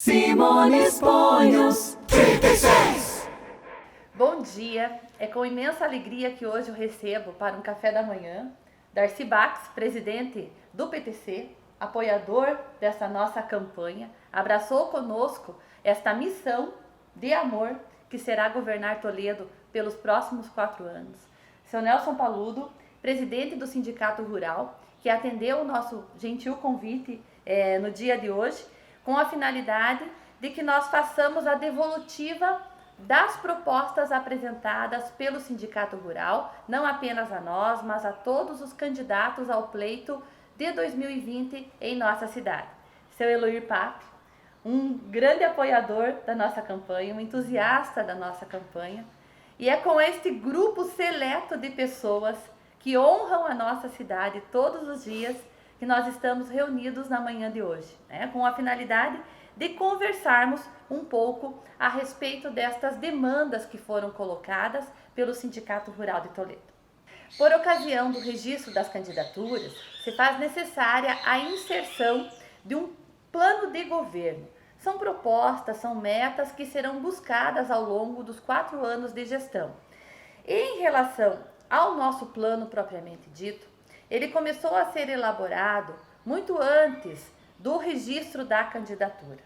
Simões Ponhos 36. Bom dia, é com imensa alegria que hoje eu recebo para um café da manhã Darcy Bax, presidente do PTC, apoiador dessa nossa campanha, abraçou conosco esta missão de amor que será governar Toledo pelos próximos 4 anos. Seu Nelson Paludo, presidente do Sindicato Rural, que atendeu o nosso gentil convite no dia de hoje, com a finalidade de que nós façamos a devolutiva das propostas apresentadas pelo Sindicato Rural, não apenas a nós, mas a todos os candidatos ao pleito de 2020 em nossa cidade. Seu Eloir Pape, um grande apoiador da nossa campanha, um entusiasta da nossa campanha, e é com este grupo seleto de pessoas que honram a nossa cidade todos os dias que nós estamos reunidos na manhã de hoje, com a finalidade de conversarmos um pouco a respeito destas demandas que foram colocadas pelo Sindicato Rural de Toledo. Por ocasião do registro das candidaturas, se faz necessária a inserção de um plano de governo. São propostas, são metas que serão buscadas ao longo dos 4 anos de gestão. Em relação ao nosso plano propriamente dito, ele começou a ser elaborado muito antes do registro da candidatura.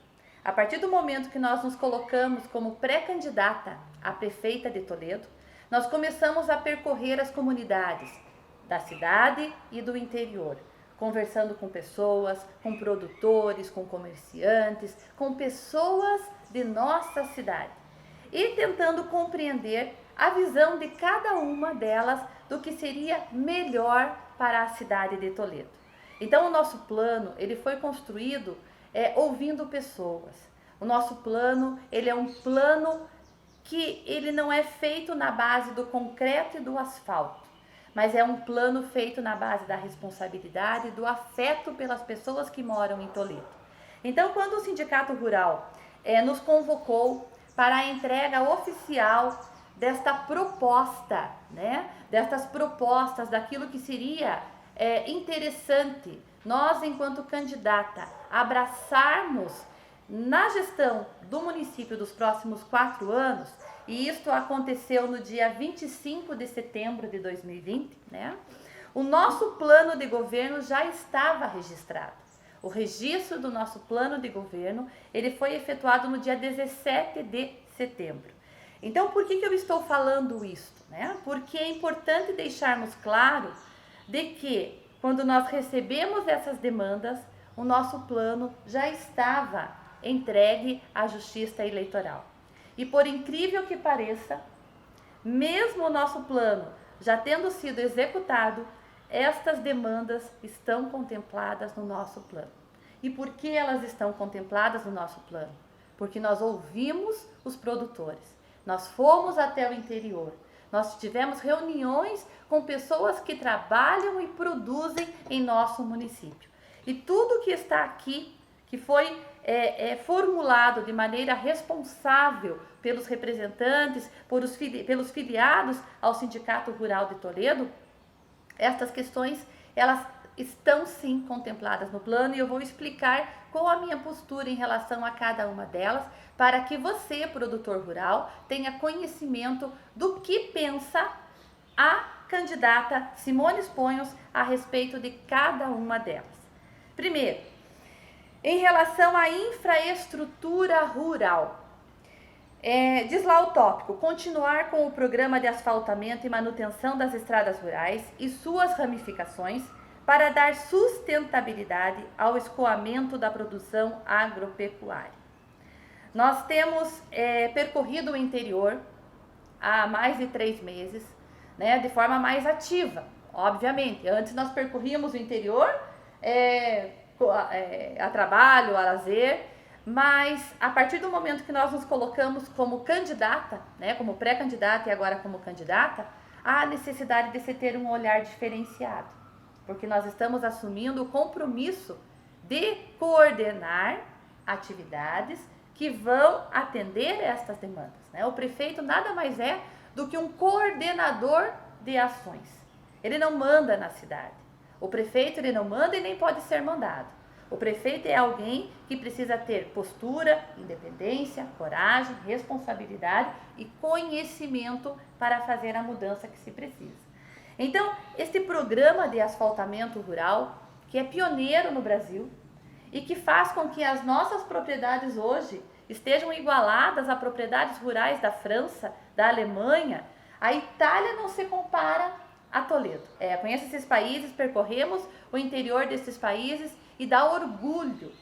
A partir do momento que nós nos colocamos como pré-candidata a prefeita de Toledo, nós começamos a percorrer as comunidades da cidade e do interior, conversando com pessoas, com produtores, com comerciantes, com pessoas de nossa cidade e tentando compreender a visão de cada uma delas do que seria melhor para a cidade de Toledo. Então o nosso plano, ele foi construído ouvindo pessoas. O nosso plano, ele é um plano que ele não é feito na base do concreto e do asfalto, mas é um plano feito na base da responsabilidade e do afeto pelas pessoas que moram em Toledo. Então, quando o Sindicato Rural nos convocou para a entrega oficial desta proposta, destas propostas, daquilo que seria interessante nós, enquanto candidata, abraçarmos na gestão do município dos próximos 4 anos, e isto aconteceu no dia 25 de setembro de 2020, o nosso plano de governo já estava registrado. O registro do nosso plano de governo, ele foi efetuado no dia 17 de setembro. Então, por que eu estou falando isso? Porque é importante deixarmos claro de que, quando nós recebemos essas demandas, o nosso plano já estava entregue à Justiça Eleitoral. E por incrível que pareça, mesmo o nosso plano já tendo sido executado, estas demandas estão contempladas no nosso plano. E por que elas estão contempladas no nosso plano? Porque nós ouvimos os produtores, nós fomos até o interior, nós tivemos reuniões com pessoas que trabalham e produzem em nosso município. E tudo que está aqui, que foi formulado de maneira responsável pelos representantes, pelos filiados ao Sindicato Rural de Toledo, estas questões, elas estão sim contempladas no plano, e eu vou explicar qual a minha postura em relação a cada uma delas, para que você, produtor rural, tenha conhecimento do que pensa a candidata Simões Ponhos a respeito de cada uma delas. Primeiro, em relação à infraestrutura rural, diz lá o tópico: continuar com o programa de asfaltamento e manutenção das estradas rurais e suas ramificações para dar sustentabilidade ao escoamento da produção agropecuária. Nós temos percorrido o interior há mais de 3 meses, de forma mais ativa, obviamente. Antes nós percorríamos o interior a trabalho, a lazer, mas a partir do momento que nós nos colocamos como candidata, como pré-candidata e agora como candidata, há necessidade de se ter um olhar diferenciado, porque nós estamos assumindo o compromisso de coordenar atividades que vão atender estas demandas. O prefeito nada mais é do que um coordenador de ações. Ele não manda na cidade. O prefeito, ele não manda e nem pode ser mandado. O prefeito é alguém que precisa ter postura, independência, coragem, responsabilidade e conhecimento para fazer a mudança que se precisa. Então, este programa de asfaltamento rural, que é pioneiro no Brasil e que faz com que as nossas propriedades hoje estejam igualadas a propriedades rurais da França, da Alemanha, a Itália não se compara a Toledo. Conheço esses países, percorremos o interior desses países e dá orgulho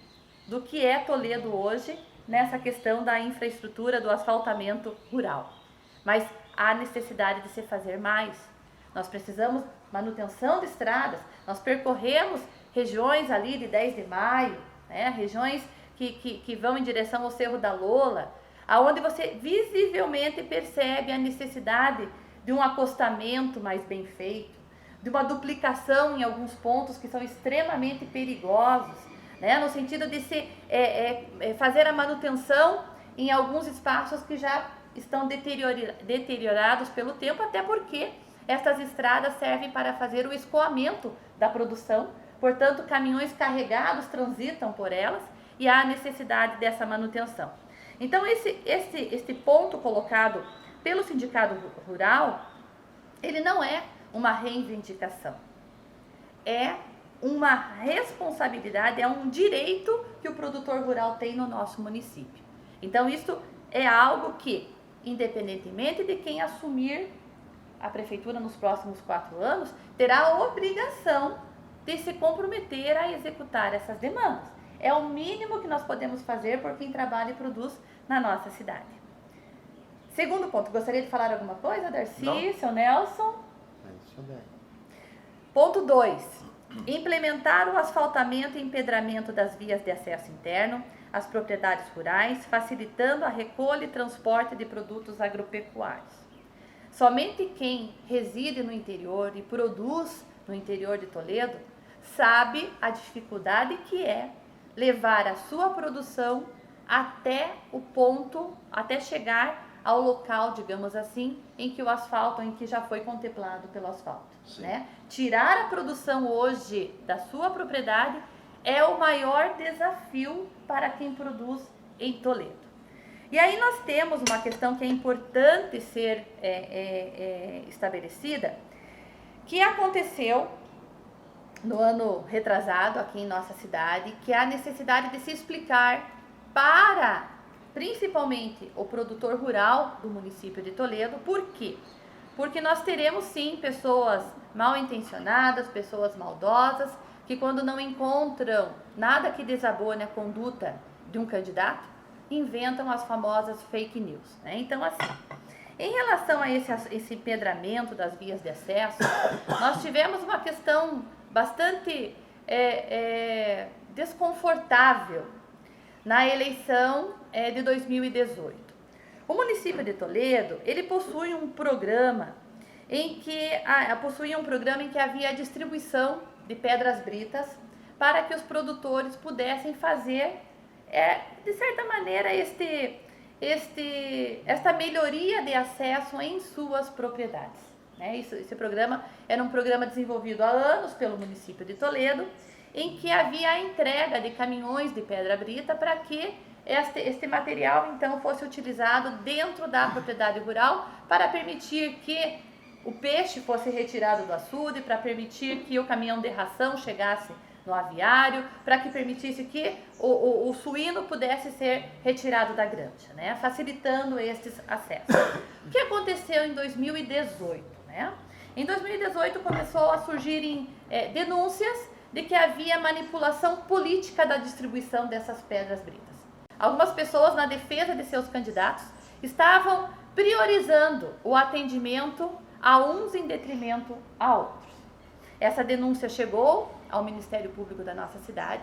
do que é Toledo hoje nessa questão da infraestrutura do asfaltamento rural. Mas há necessidade de se fazer mais. Nós precisamos manutenção de estradas, nós percorremos regiões ali de 10 de maio, regiões que vão em direção ao Cerro da Lola, aonde você visivelmente percebe a necessidade de um acostamento mais bem feito, de uma duplicação em alguns pontos que são extremamente perigosos, no sentido de se fazer a manutenção em alguns espaços que já estão deteriorados pelo tempo, até porque estas estradas servem para fazer o escoamento da produção, portanto, caminhões carregados transitam por elas e há necessidade dessa manutenção. Então, esse ponto colocado pelo Sindicato Rural, ele não é uma reivindicação, é uma responsabilidade, é um direito que o produtor rural tem no nosso município. Então, isso é algo que, independentemente de quem assumir a prefeitura nos próximos 4 anos, terá a obrigação de se comprometer a executar essas demandas. É o mínimo que nós podemos fazer por quem trabalha e produz na nossa cidade. Segundo ponto, gostaria de falar alguma coisa, Darcy, Não. seu Nelson? É isso daí. Ponto 2. Implementar o asfaltamento e empedramento das vias de acesso interno às propriedades rurais, facilitando a recolha e transporte de produtos agropecuários. Somente quem reside no interior e produz no interior de Toledo sabe a dificuldade que é levar a sua produção até o ponto, até chegar ao local, digamos assim, em que o asfalto, em que já foi contemplado pelo asfalto. Tirar a produção hoje da sua propriedade é o maior desafio para quem produz em Toledo. E aí nós temos uma questão que é importante ser estabelecida, que aconteceu no ano retrasado aqui em nossa cidade, que é a necessidade de se explicar para, principalmente, o produtor rural do município de Toledo. Por quê? Porque nós teremos sim pessoas mal intencionadas, pessoas maldosas, que quando não encontram nada que desabone a conduta de um candidato, inventam as famosas fake news. Então, assim, em relação a esse empedramento das vias de acesso, nós tivemos uma questão bastante desconfortável na eleição de 2018. O município de Toledo, ele possui um programa em que havia a distribuição de pedras britas para que os produtores pudessem fazer, de certa maneira, esta melhoria de acesso em suas propriedades. Esse programa era um programa desenvolvido há anos pelo município de Toledo, em que havia a entrega de caminhões de pedra brita para que este material então fosse utilizado dentro da propriedade rural para permitir que o peixe fosse retirado do açude, para permitir que o caminhão de ração chegasse no aviário, para que permitisse que o suíno pudesse ser retirado da granja, facilitando estes acessos. O que aconteceu em 2018? Em 2018 começou a surgirem denúncias de que havia manipulação política da distribuição dessas pedras britas. Algumas pessoas, na defesa de seus candidatos, estavam priorizando o atendimento a uns em detrimento a outros. Essa denúncia chegou ao Ministério Público da nossa cidade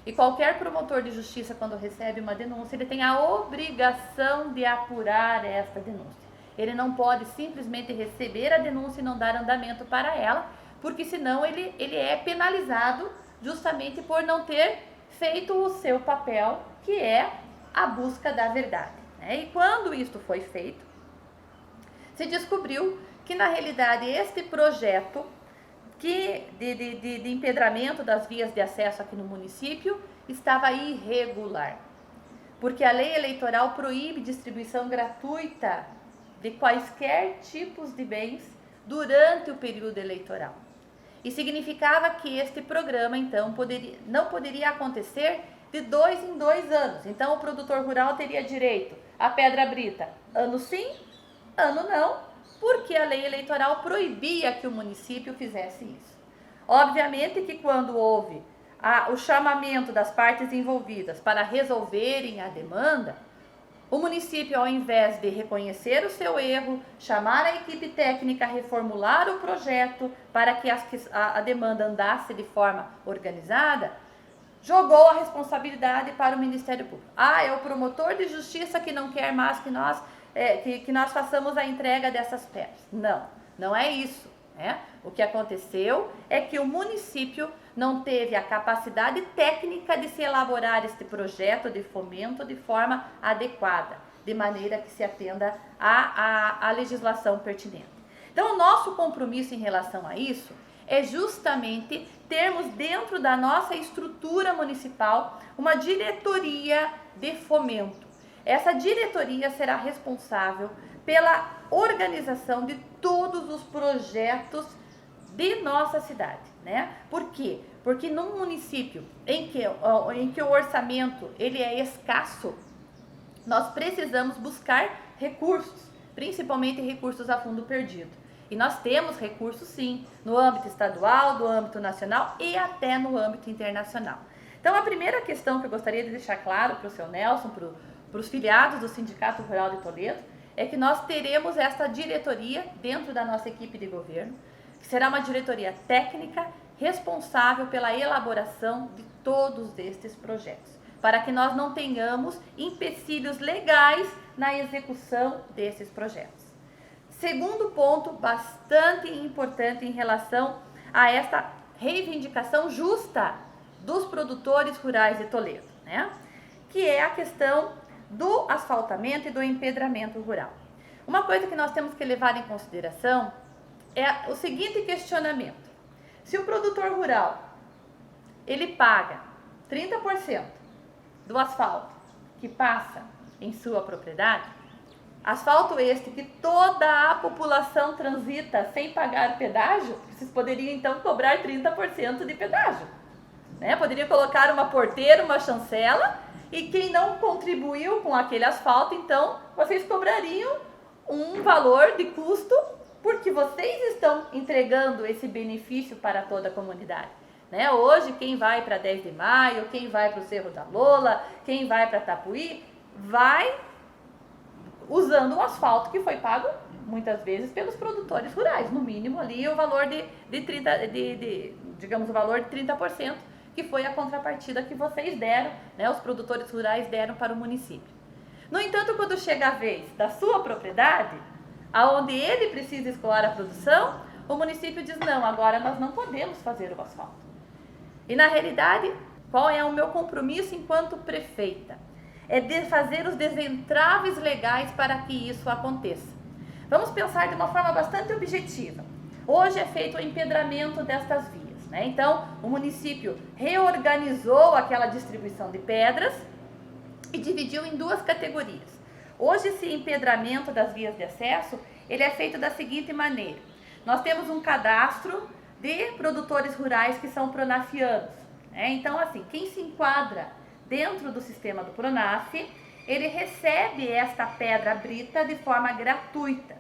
e qualquer promotor de justiça, quando recebe uma denúncia, ele tem a obrigação de apurar esta denúncia. Ele não pode simplesmente receber a denúncia e não dar andamento para ela, porque senão ele é penalizado justamente por não ter feito o seu papel, que é a busca da verdade. E quando isto foi feito, se descobriu que na realidade este projeto que de empedramento das vias de acesso aqui no município estava irregular, porque a lei eleitoral proíbe distribuição gratuita de quaisquer tipos de bens durante o período eleitoral. E significava que este programa, então, não poderia acontecer de 2 em 2 anos. Então, o produtor rural teria direito à pedra brita ano sim, ano não, porque a lei eleitoral proibia que o município fizesse isso. Obviamente que quando houve o chamamento das partes envolvidas para resolverem a demanda, o município, ao invés de reconhecer o seu erro, chamar a equipe técnica, reformular o projeto para que a demanda andasse de forma organizada, jogou a responsabilidade para o Ministério Público. É o promotor de justiça que não quer mais que nós façamos a entrega dessas pedras. Não, não é isso. O que aconteceu é que o município não teve a capacidade técnica de se elaborar este projeto de fomento de forma adequada, de maneira que se atenda à legislação pertinente. Então, o nosso compromisso em relação a isso é justamente termos dentro da nossa estrutura municipal uma diretoria de fomento. Essa diretoria será responsável pela organização de todos os projetos de nossa cidade, Por quê? Porque num município em que o orçamento ele é escasso, nós precisamos buscar recursos, principalmente recursos a fundo perdido. E nós temos recursos sim, no âmbito estadual, do âmbito nacional e até no âmbito internacional. Então, a primeira questão que eu gostaria de deixar claro para o seu Nelson, para os filiados do Sindicato Rural de Toledo, é que nós teremos essa diretoria dentro da nossa equipe de governo, que será uma diretoria técnica responsável pela elaboração de todos estes projetos, para que nós não tenhamos empecilhos legais na execução desses projetos. Segundo ponto bastante importante em relação a esta reivindicação justa dos produtores rurais de Toledo, que é a questão do asfaltamento e do empedramento rural. Uma coisa que nós temos que levar em consideração é o seguinte questionamento: se o produtor rural ele paga 30% do asfalto que passa em sua propriedade, asfalto este que toda a população transita sem pagar pedágio, vocês poderiam então cobrar 30% de pedágio, Poderia colocar uma porteira, uma chancela, e quem não contribuiu com aquele asfalto, então vocês cobrariam um valor de custo, porque vocês estão entregando esse benefício para toda a comunidade. Hoje, quem vai para 10 de maio, quem vai para o Cerro da Lola, quem vai para Tapuí, vai usando o asfalto que foi pago muitas vezes pelos produtores rurais, no mínimo ali o valor digamos o valor de 30%, que foi a contrapartida que vocês deram, os produtores rurais deram para o município. No entanto, quando chega a vez da sua propriedade, aonde ele precisa escoar a produção, o município diz: não, agora nós não podemos fazer o asfalto. E na realidade, qual é o meu compromisso enquanto prefeita? É de fazer os desentraves legais para que isso aconteça. Vamos pensar de uma forma bastante objetiva. Hoje é feito o empedramento destas vias, Então, o município reorganizou aquela distribuição de pedras e dividiu em 2 categorias. Hoje, esse empedramento das vias de acesso, ele é feito da seguinte maneira: nós temos um cadastro de produtores rurais que são pronafianos, Então, assim, quem se enquadra dentro do sistema do Pronaf, ele recebe esta pedra brita de forma gratuita,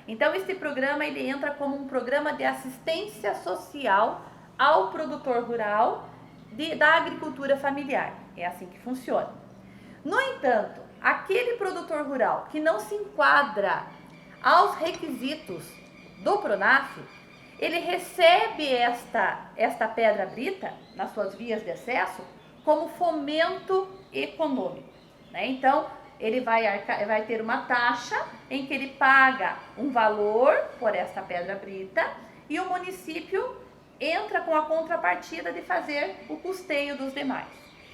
Então, esse programa ele entra como um programa de assistência social ao produtor rural da agricultura familiar. É assim que funciona. No entanto, aquele produtor rural que não se enquadra aos requisitos do Pronaf, ele recebe esta pedra brita nas suas vias de acesso como fomento econômico, Então, ele vai ter uma taxa em que ele paga um valor por esta pedra brita e o município entra com a contrapartida de fazer o custeio dos demais.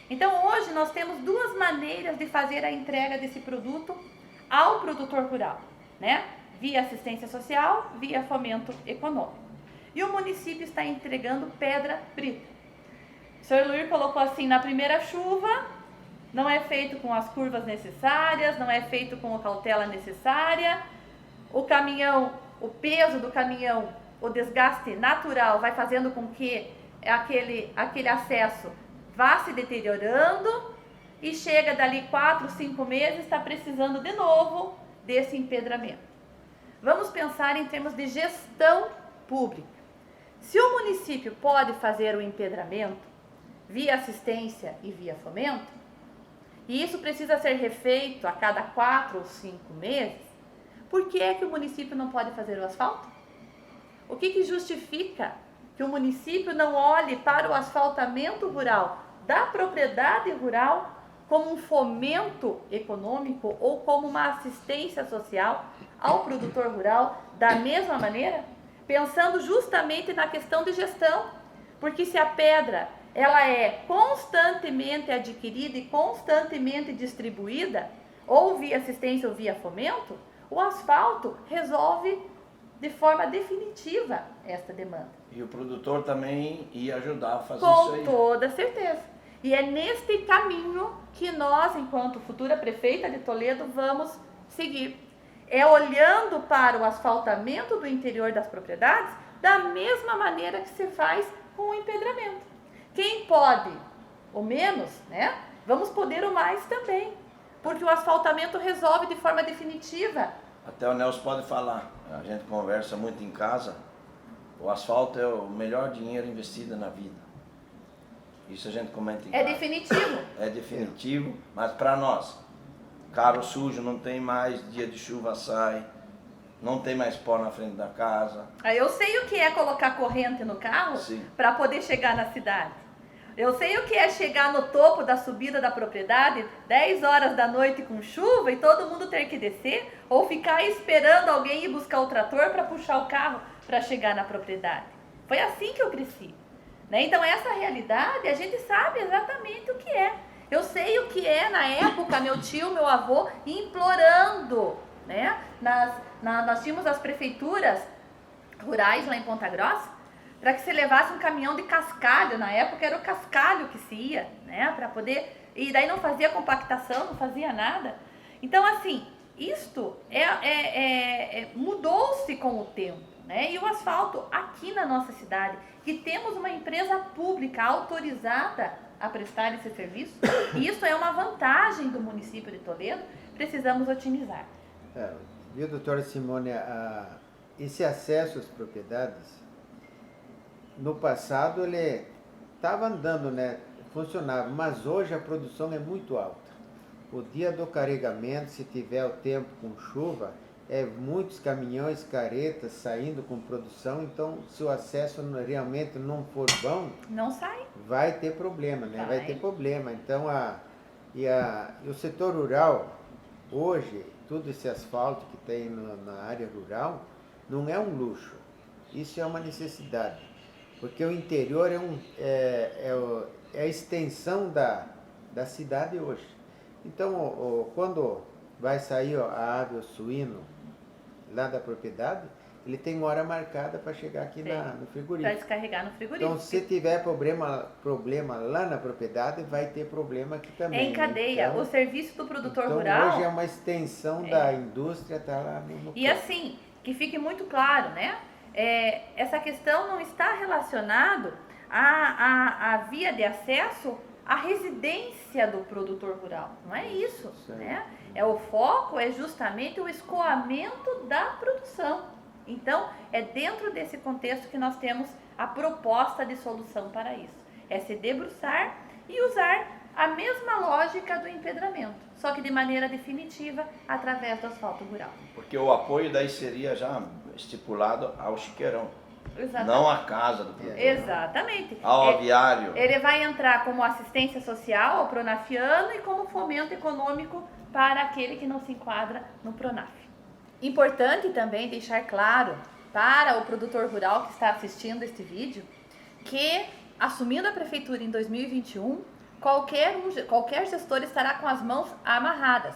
Então, hoje nós temos 2 maneiras de fazer a entrega desse produto ao produtor rural, Via assistência social, via fomento econômico. e o município está entregando pedra brita. O senhor Luir colocou assim, na primeira chuva, não é feito com as curvas necessárias, não é feito com a cautela necessária, o caminhão, o peso do caminhão, o desgaste natural vai fazendo com que aquele acesso vá se deteriorando e chega dali 4, 5 meses, está precisando de novo desse empedramento. Vamos pensar em termos de gestão pública. Se o município pode fazer o empedramento via assistência e via fomento, e isso precisa ser refeito a cada 4 ou 5 meses, por que é que o município não pode fazer o asfalto? O que justifica que o município não olhe para o asfaltamento rural da propriedade rural como um fomento econômico ou como uma assistência social ao produtor rural da mesma maneira? Pensando justamente na questão de gestão, porque se a pedra ela é constantemente adquirida e constantemente distribuída, ou via assistência ou via fomento, o asfalto resolve de forma definitiva esta demanda. E o produtor também ia ajudar a fazer Com isso aí. Com toda certeza. E é neste caminho que nós, enquanto futura prefeita de Toledo, vamos seguir. É olhando para o asfaltamento do interior das propriedades da mesma maneira que se faz com o empedramento. Quem pode o menos, né? Vamos poder o mais também. Porque o asfaltamento resolve de forma definitiva. Até o Nelson pode falar. A gente conversa muito em casa. O asfalto é o melhor dinheiro investido na vida. Isso a gente comenta em casa. É definitivo. É definitivo, mas para nós, carro sujo não tem mais, dia de chuva sai, não tem mais pó na frente da casa. Eu sei o que é colocar corrente no carro para poder chegar na cidade. Eu sei o que é chegar no topo da subida da propriedade 10 horas da noite com chuva e todo mundo ter que descer ou ficar esperando alguém ir buscar o trator para puxar o carro para chegar na propriedade. Foi assim que eu cresci. Né? Então essa realidade a gente sabe exatamente o que é. Eu sei o que é na época meu tio, meu avô implorando. Né? Nós tínhamos as prefeituras rurais lá em Ponta Grossa para que se levasse um caminhão de cascalho. Na época era o cascalho que se ia, né? Para poder, e daí não fazia compactação, não fazia nada. Então assim, isto mudou-se com o tempo, né? E o asfalto aqui na nossa cidade, que temos uma empresa pública autorizada a prestar esse serviço, e isso é uma vantagem do município de Toledo, precisamos otimizar. Viu, doutora Simone, esse acesso às propriedades, no passado ele estava andando, né? Funcionava, mas hoje a produção é muito alta. O dia do carregamento, se tiver o tempo com chuva, muitos caminhões, caretas saindo com produção, então se o acesso realmente não for bom, não sai. Vai ter problema, né? Vai ter problema. Então o setor rural, hoje, todo esse asfalto que tem na área rural, não é um luxo, isso é uma necessidade. Porque o interior é a extensão da cidade hoje. Então, quando vai sair a ave, o suíno, lá da propriedade, ele tem hora marcada para chegar aqui no frigorífico. Para descarregar no frigorífico. Então, se tiver problema lá na propriedade, vai ter problema aqui também. É em cadeia. Então, o serviço do produtor rural... hoje é uma extensão da indústria, tá lá no E assim, que fique muito claro, né? Essa questão não está relacionado à via de acesso à residência do produtor rural. Não é isso, né? O foco é justamente o escoamento da produção. Então, é dentro desse contexto que nós temos a proposta de solução para isso. É se debruçar e usar a mesma lógica do empedramento, só que de maneira definitiva, através do asfalto rural. Porque o apoio daí seria já estipulado ao chiqueirão, não à casa do produtor. Exatamente. Ao aviário. Ele vai entrar como assistência social ao pronafiano e como fomento econômico para aquele que não se enquadra no Pronaf. Importante também deixar claro para o produtor rural que está assistindo este vídeo que, assumindo a prefeitura em 2021, qualquer gestor estará com as mãos amarradas,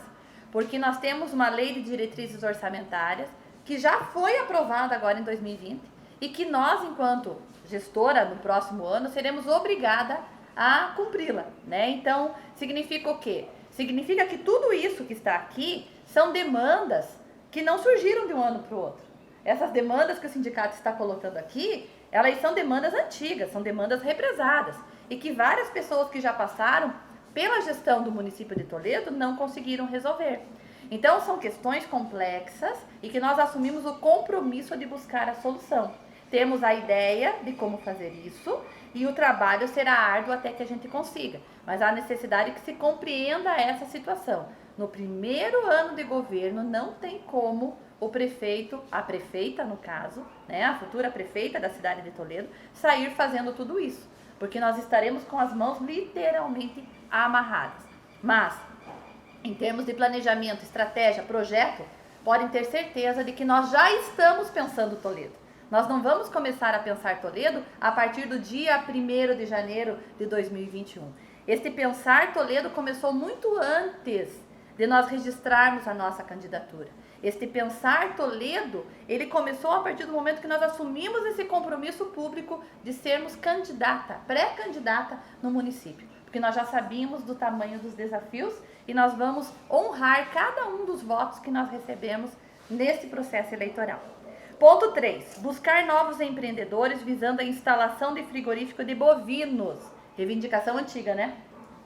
porque nós temos uma lei de diretrizes orçamentárias que já foi aprovada agora em 2020 e que nós, enquanto gestora, no próximo ano, seremos obrigada a cumpri-la, né? Então, significa o quê? Significa que tudo isso que está aqui são demandas que não surgiram de um ano para o outro. Essas demandas que o sindicato está colocando aqui, elas são demandas antigas, são demandas represadas, e que várias pessoas que já passaram pela gestão do município de Toledo não conseguiram resolver. Então, são questões complexas e que nós assumimos o compromisso de buscar a solução. Temos a ideia de como fazer isso e o trabalho será árduo até que a gente consiga. Mas há necessidade que se compreenda essa situação. No primeiro ano de governo, não tem como o prefeito, a prefeita no caso, né, a futura prefeita da cidade de Toledo, sair fazendo tudo isso. Porque nós estaremos com as mãos literalmente amarradas. Mas, em termos de planejamento, estratégia, projeto, podem ter certeza de que nós já estamos pensando Toledo. Nós não vamos começar a pensar Toledo a partir do dia 1º de janeiro de 2021. Este pensar Toledo começou muito antes de nós registrarmos a nossa candidatura. Este pensar Toledo, ele começou a partir do momento que nós assumimos esse compromisso público de sermos candidata, pré-candidata no município. Porque nós já sabíamos do tamanho dos desafios e nós vamos honrar cada um dos votos que nós recebemos nesse processo eleitoral. Ponto 3. Buscar novos empreendedores visando a instalação de frigorífico de bovinos. Reivindicação antiga, né?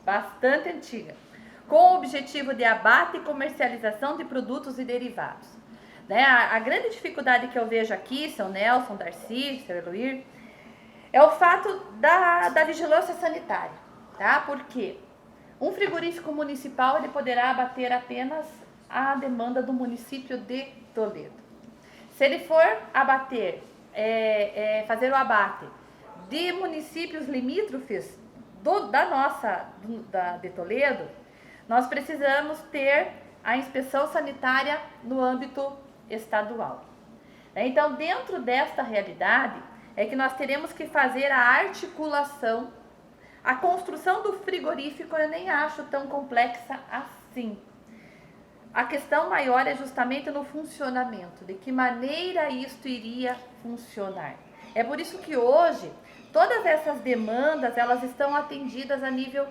Bastante antiga. Com o objetivo de abate e comercialização de produtos e derivados. Né? A grande dificuldade que eu vejo aqui, seu Nelson, Darcy, seu Eloir, é o fato da vigilância sanitária. Tá? Porque um frigorífico municipal ele poderá abater apenas a demanda do município de Toledo. Se ele for abater, fazer o abate de municípios limítrofes de Toledo, nós precisamos ter a inspeção sanitária no âmbito estadual. Então, dentro desta realidade, é que nós teremos que fazer a articulação. A construção do frigorífico eu nem acho tão complexa assim. A questão maior é justamente no funcionamento, de que maneira isto iria funcionar. É por isso que hoje, todas essas demandas, elas estão atendidas a nível,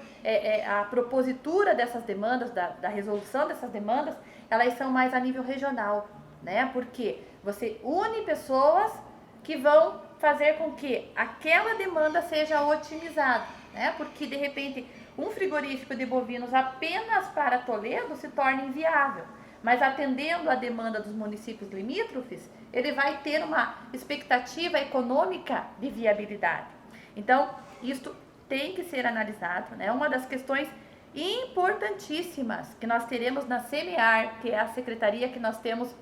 a propositura dessas demandas, da resolução dessas demandas, elas são mais a nível regional, né? Porque você une pessoas que vão fazer com que aquela demanda seja otimizada, né? Porque, de repente, um frigorífico de bovinos apenas para Toledo se torna inviável, mas atendendo a demanda dos municípios limítrofes, ele vai ter uma expectativa econômica de viabilidade. Então, isto tem que ser analisado, né? Uma das questões importantíssimas que nós teremos na SEMEAR, que é a secretaria que nós temos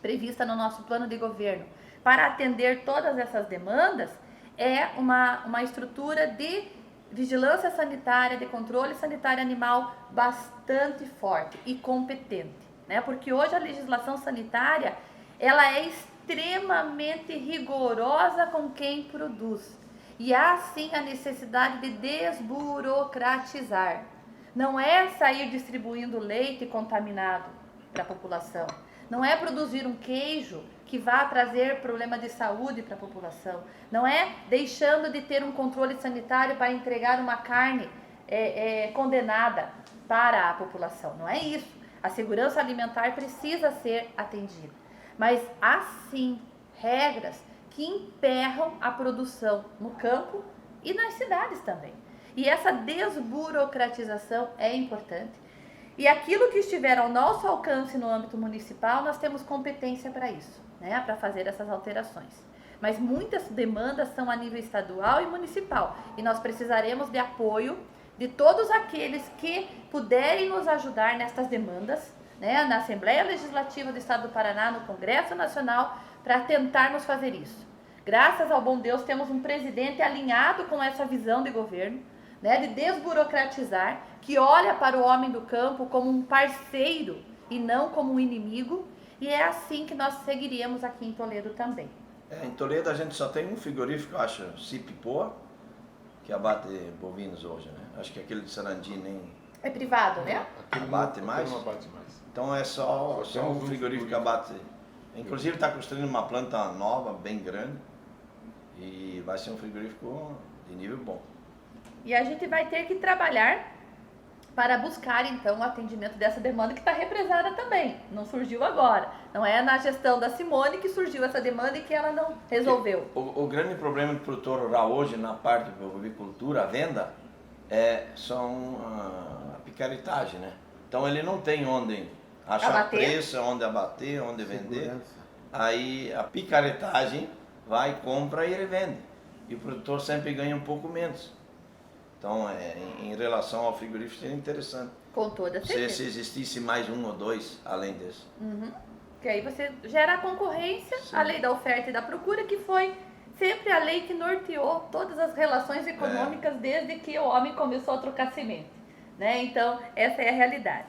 prevista no nosso plano de governo, para atender todas essas demandas, é uma estrutura de vigilância sanitária, de controle sanitário animal bastante forte e competente, né? Porque hoje a legislação sanitária, ela é extremamente rigorosa com quem produz. E há sim a necessidade de desburocratizar. Não é sair distribuindo leite contaminado para a população. Não é produzir um queijo que vá trazer problema de saúde para a população. Não é deixando de ter um controle sanitário para entregar uma carne condenada para a população. Não é isso. A segurança alimentar precisa ser atendida. Mas há sim regras que emperram a produção no campo e nas cidades também. E essa desburocratização é importante. E aquilo que estiver ao nosso alcance no âmbito municipal, nós temos competência para isso, né? Para fazer essas alterações. Mas muitas demandas são a nível estadual e municipal. E nós precisaremos de apoio de todos aqueles que puderem nos ajudar nestas demandas, né? Na Assembleia Legislativa do Estado do Paraná, no Congresso Nacional, para tentarmos fazer isso. Graças ao bom Deus, temos um presidente alinhado com essa visão de governo, né, de desburocratizar, que olha para o homem do campo como um parceiro e não como um inimigo, e é assim que nós seguiríamos aqui em Toledo também. Em Toledo a gente só tem um frigorífico, eu acho, Cipipoa, que abate bovinos hoje, né? Acho que aquele de Sarandi nem... É privado, né? Abate mais? Não abate mais. Então é só um frigorífico que abate. Inclusive está construindo uma planta nova, bem grande, E vai ser um frigorífico de nível bom. E a gente vai ter que trabalhar para buscar, então, o atendimento dessa demanda que está represada também. Não surgiu agora. Não é na gestão da Simone que surgiu essa demanda e que ela não resolveu. O grande problema do produtor rural hoje, na parte da agricultura, a venda, são a picaretagem, né? Então ele não tem onde achar Abater. preço, onde abater, onde vender. Segurança. Aí a picaretagem vai, compra e revende. E o produtor sempre ganha um pouco menos. Então, em relação ao frigorífico, seria interessante. Com toda certeza. Se existisse mais um ou dois além desse. Que aí você gera a concorrência, Sim. a lei da oferta e da procura, que foi sempre a lei que norteou todas as relações econômicas desde que o homem começou a trocar semente. Né? Então, essa é a realidade.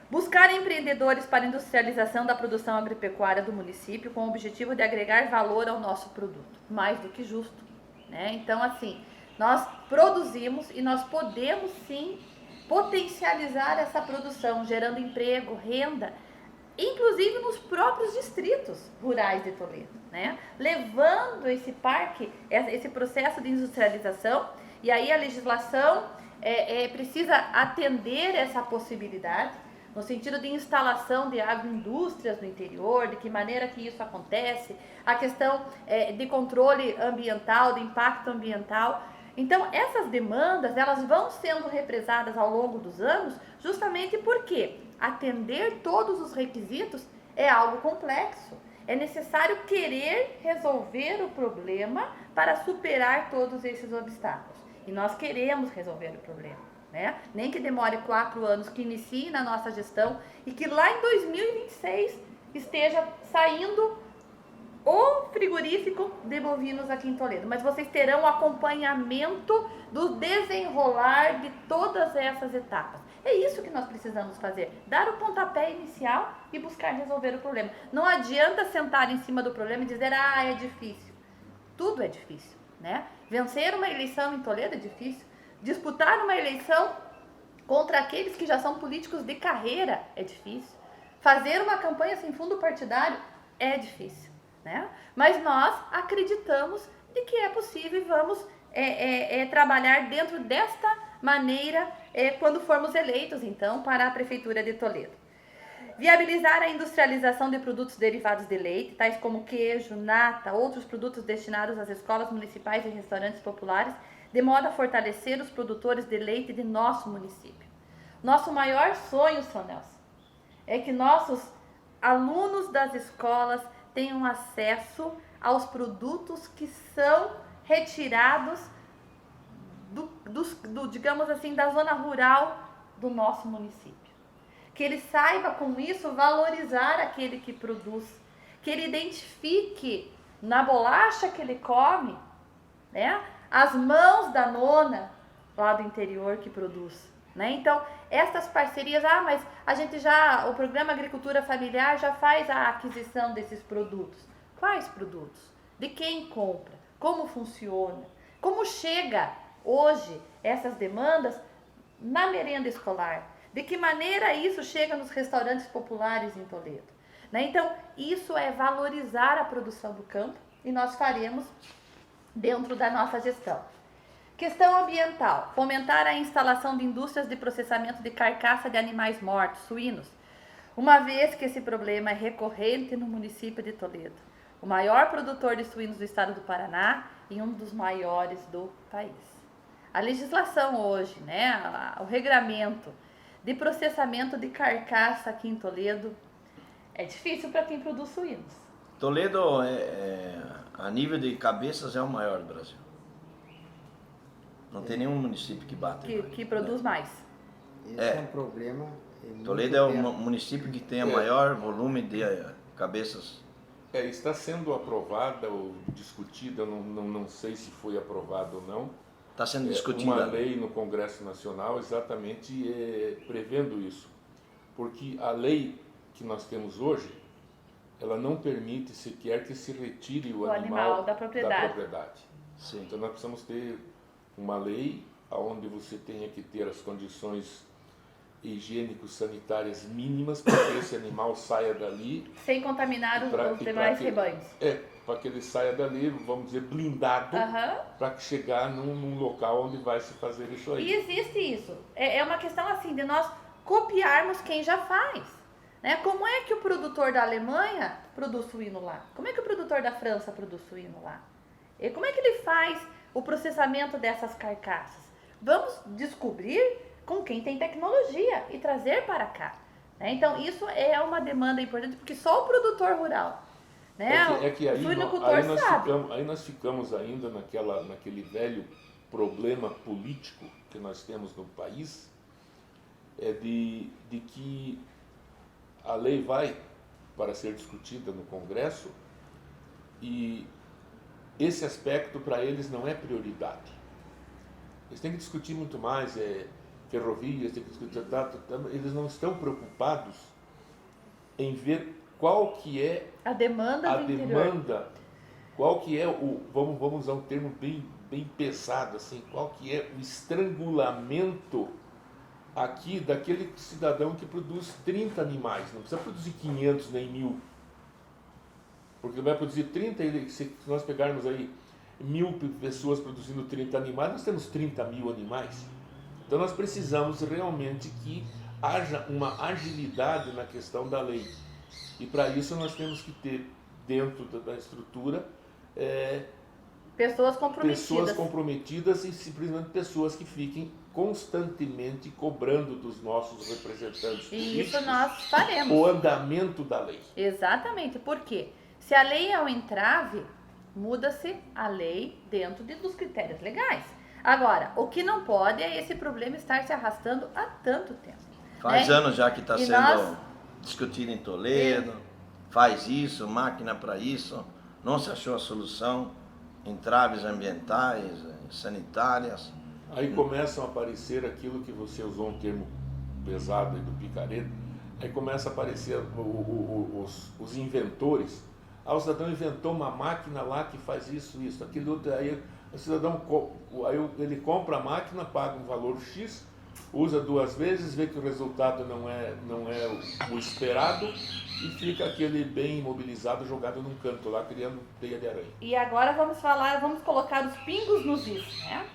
Buscar empreendedores para a industrialização da produção agropecuária do município com o objetivo de agregar valor ao nosso produto. Mais do que justo. Né? Então, assim, nós produzimos e nós podemos sim potencializar essa produção, gerando emprego, renda, inclusive nos próprios distritos rurais de Toledo, né? Levando esse parque, esse processo de industrialização, e aí a legislação precisa atender essa possibilidade, no sentido de instalação de agroindústrias no interior, de que maneira que isso acontece, a questão de controle ambiental, de impacto ambiental. Então, essas demandas, elas vão sendo represadas ao longo dos anos, justamente porque atender todos os requisitos é algo complexo. É necessário querer resolver o problema para superar todos esses obstáculos. E nós queremos resolver o problema, né? Nem que demore 4 anos, que inicie na nossa gestão e que lá em 2026 esteja saindo o frigorífico de bovinos aqui em Toledo, mas vocês terão o acompanhamento do desenrolar de todas essas etapas. É isso que nós precisamos fazer, dar o pontapé inicial e buscar resolver o problema. Não adianta sentar em cima do problema e dizer, é difícil. Tudo é difícil, né? Vencer uma eleição em Toledo é difícil. Disputar uma eleição contra aqueles que já são políticos de carreira é difícil. Fazer uma campanha sem fundo partidário é difícil. Né? Mas nós acreditamos de que é possível e vamos trabalhar dentro desta maneira quando formos eleitos, então, para a Prefeitura de Toledo. Viabilizar a industrialização de produtos derivados de leite, tais como queijo, nata, outros produtos destinados às escolas municipais e restaurantes populares, de modo a fortalecer os produtores de leite de nosso município. Nosso maior sonho, São Nelson, é que nossos alunos das escolas tenham acesso aos produtos que são retirados digamos assim, da zona rural do nosso município. Que ele saiba com isso valorizar aquele que produz, que ele identifique na bolacha que ele come, né, as mãos da nona lá do interior que produz. Né? Então, essas parcerias, mas o programa Agricultura Familiar já faz a aquisição desses produtos. Quais produtos? De quem compra? Como funciona? Como chega hoje essas demandas na merenda escolar? De que maneira isso chega nos restaurantes populares em Toledo? Né? Então, isso é valorizar a produção do campo e nós faremos dentro da nossa gestão. Questão ambiental, fomentar a instalação de indústrias de processamento de carcaça de animais mortos, suínos, uma vez que esse problema é recorrente no município de Toledo, o maior produtor de suínos do estado do Paraná e um dos maiores do país. A legislação hoje, né, o regramento de processamento de carcaça aqui em Toledo é difícil para quem produz suínos. Toledo, a nível de cabeças, é o maior do Brasil. Não tem nenhum município que bata. Que produz mais. Esse é um problema. Toledo é o município que tem o maior volume de cabeças. Está sendo aprovada ou discutida, não sei se foi aprovada ou não. Está sendo discutida. Uma lei no Congresso Nacional exatamente prevendo isso. Porque a lei que nós temos hoje, ela não permite sequer que se retire o animal da propriedade. Sim. Então nós precisamos ter uma lei onde você tenha que ter as condições higiênico-sanitárias mínimas para que esse animal saia dali. Sem contaminar os demais rebanhos. para que ele saia dali, vamos dizer, blindado, para chegar num local onde vai se fazer isso aí. E existe isso. É uma questão assim de nós copiarmos quem já faz. Né? Como é que o produtor da Alemanha produz suíno lá? Como é que o produtor da França produz suíno lá? E como é que ele faz o processamento dessas carcaças? Vamos descobrir com quem tem tecnologia e trazer para cá. Né? Então, isso é uma demanda importante, porque só o produtor rural, né? Aí, o suinocultor sabe. Aí nós ficamos ainda naquele velho problema político que nós temos no país, de que a lei vai para ser discutida no Congresso e esse aspecto para eles não é prioridade. Eles têm que discutir muito mais ferrovias, têm que discutir, eles não estão preocupados em ver qual que é a demanda do interior. Qual que é vamos usar um termo bem pesado assim, qual que é o estrangulamento aqui daquele cidadão que produz 30 animais, não precisa produzir 500 nem 1000, porque vai produzir 30, se nós pegarmos aí 1000 pessoas produzindo 30 animais, nós temos 30.000 animais. Então nós precisamos realmente que haja uma agilidade na questão da lei. E para isso nós temos que ter dentro da estrutura pessoas comprometidas e simplesmente pessoas que fiquem constantemente cobrando dos nossos representantes políticos. Isso nós faremos. O andamento da lei. Exatamente. Por quê? Se a lei é um entrave, muda-se a lei dentro dos critérios legais. Agora, o que não pode é esse problema estar se arrastando há tanto tempo. Faz né? anos já que está sendo discutido em Toledo, faz isso, máquina para isso, não se achou a solução, entraves ambientais, sanitárias. Aí começam a aparecer aquilo que você usou um termo pesado aí do picareta, aí começa a aparecer os inventores. O cidadão inventou uma máquina lá que faz isso, aquilo outro, aí o cidadão ele compra a máquina, paga um valor X, usa 2 vezes, vê que o resultado não é o esperado e fica aquele bem imobilizado, jogado num canto lá, criando teia de aranha. E agora vamos colocar os pingos nos is, né?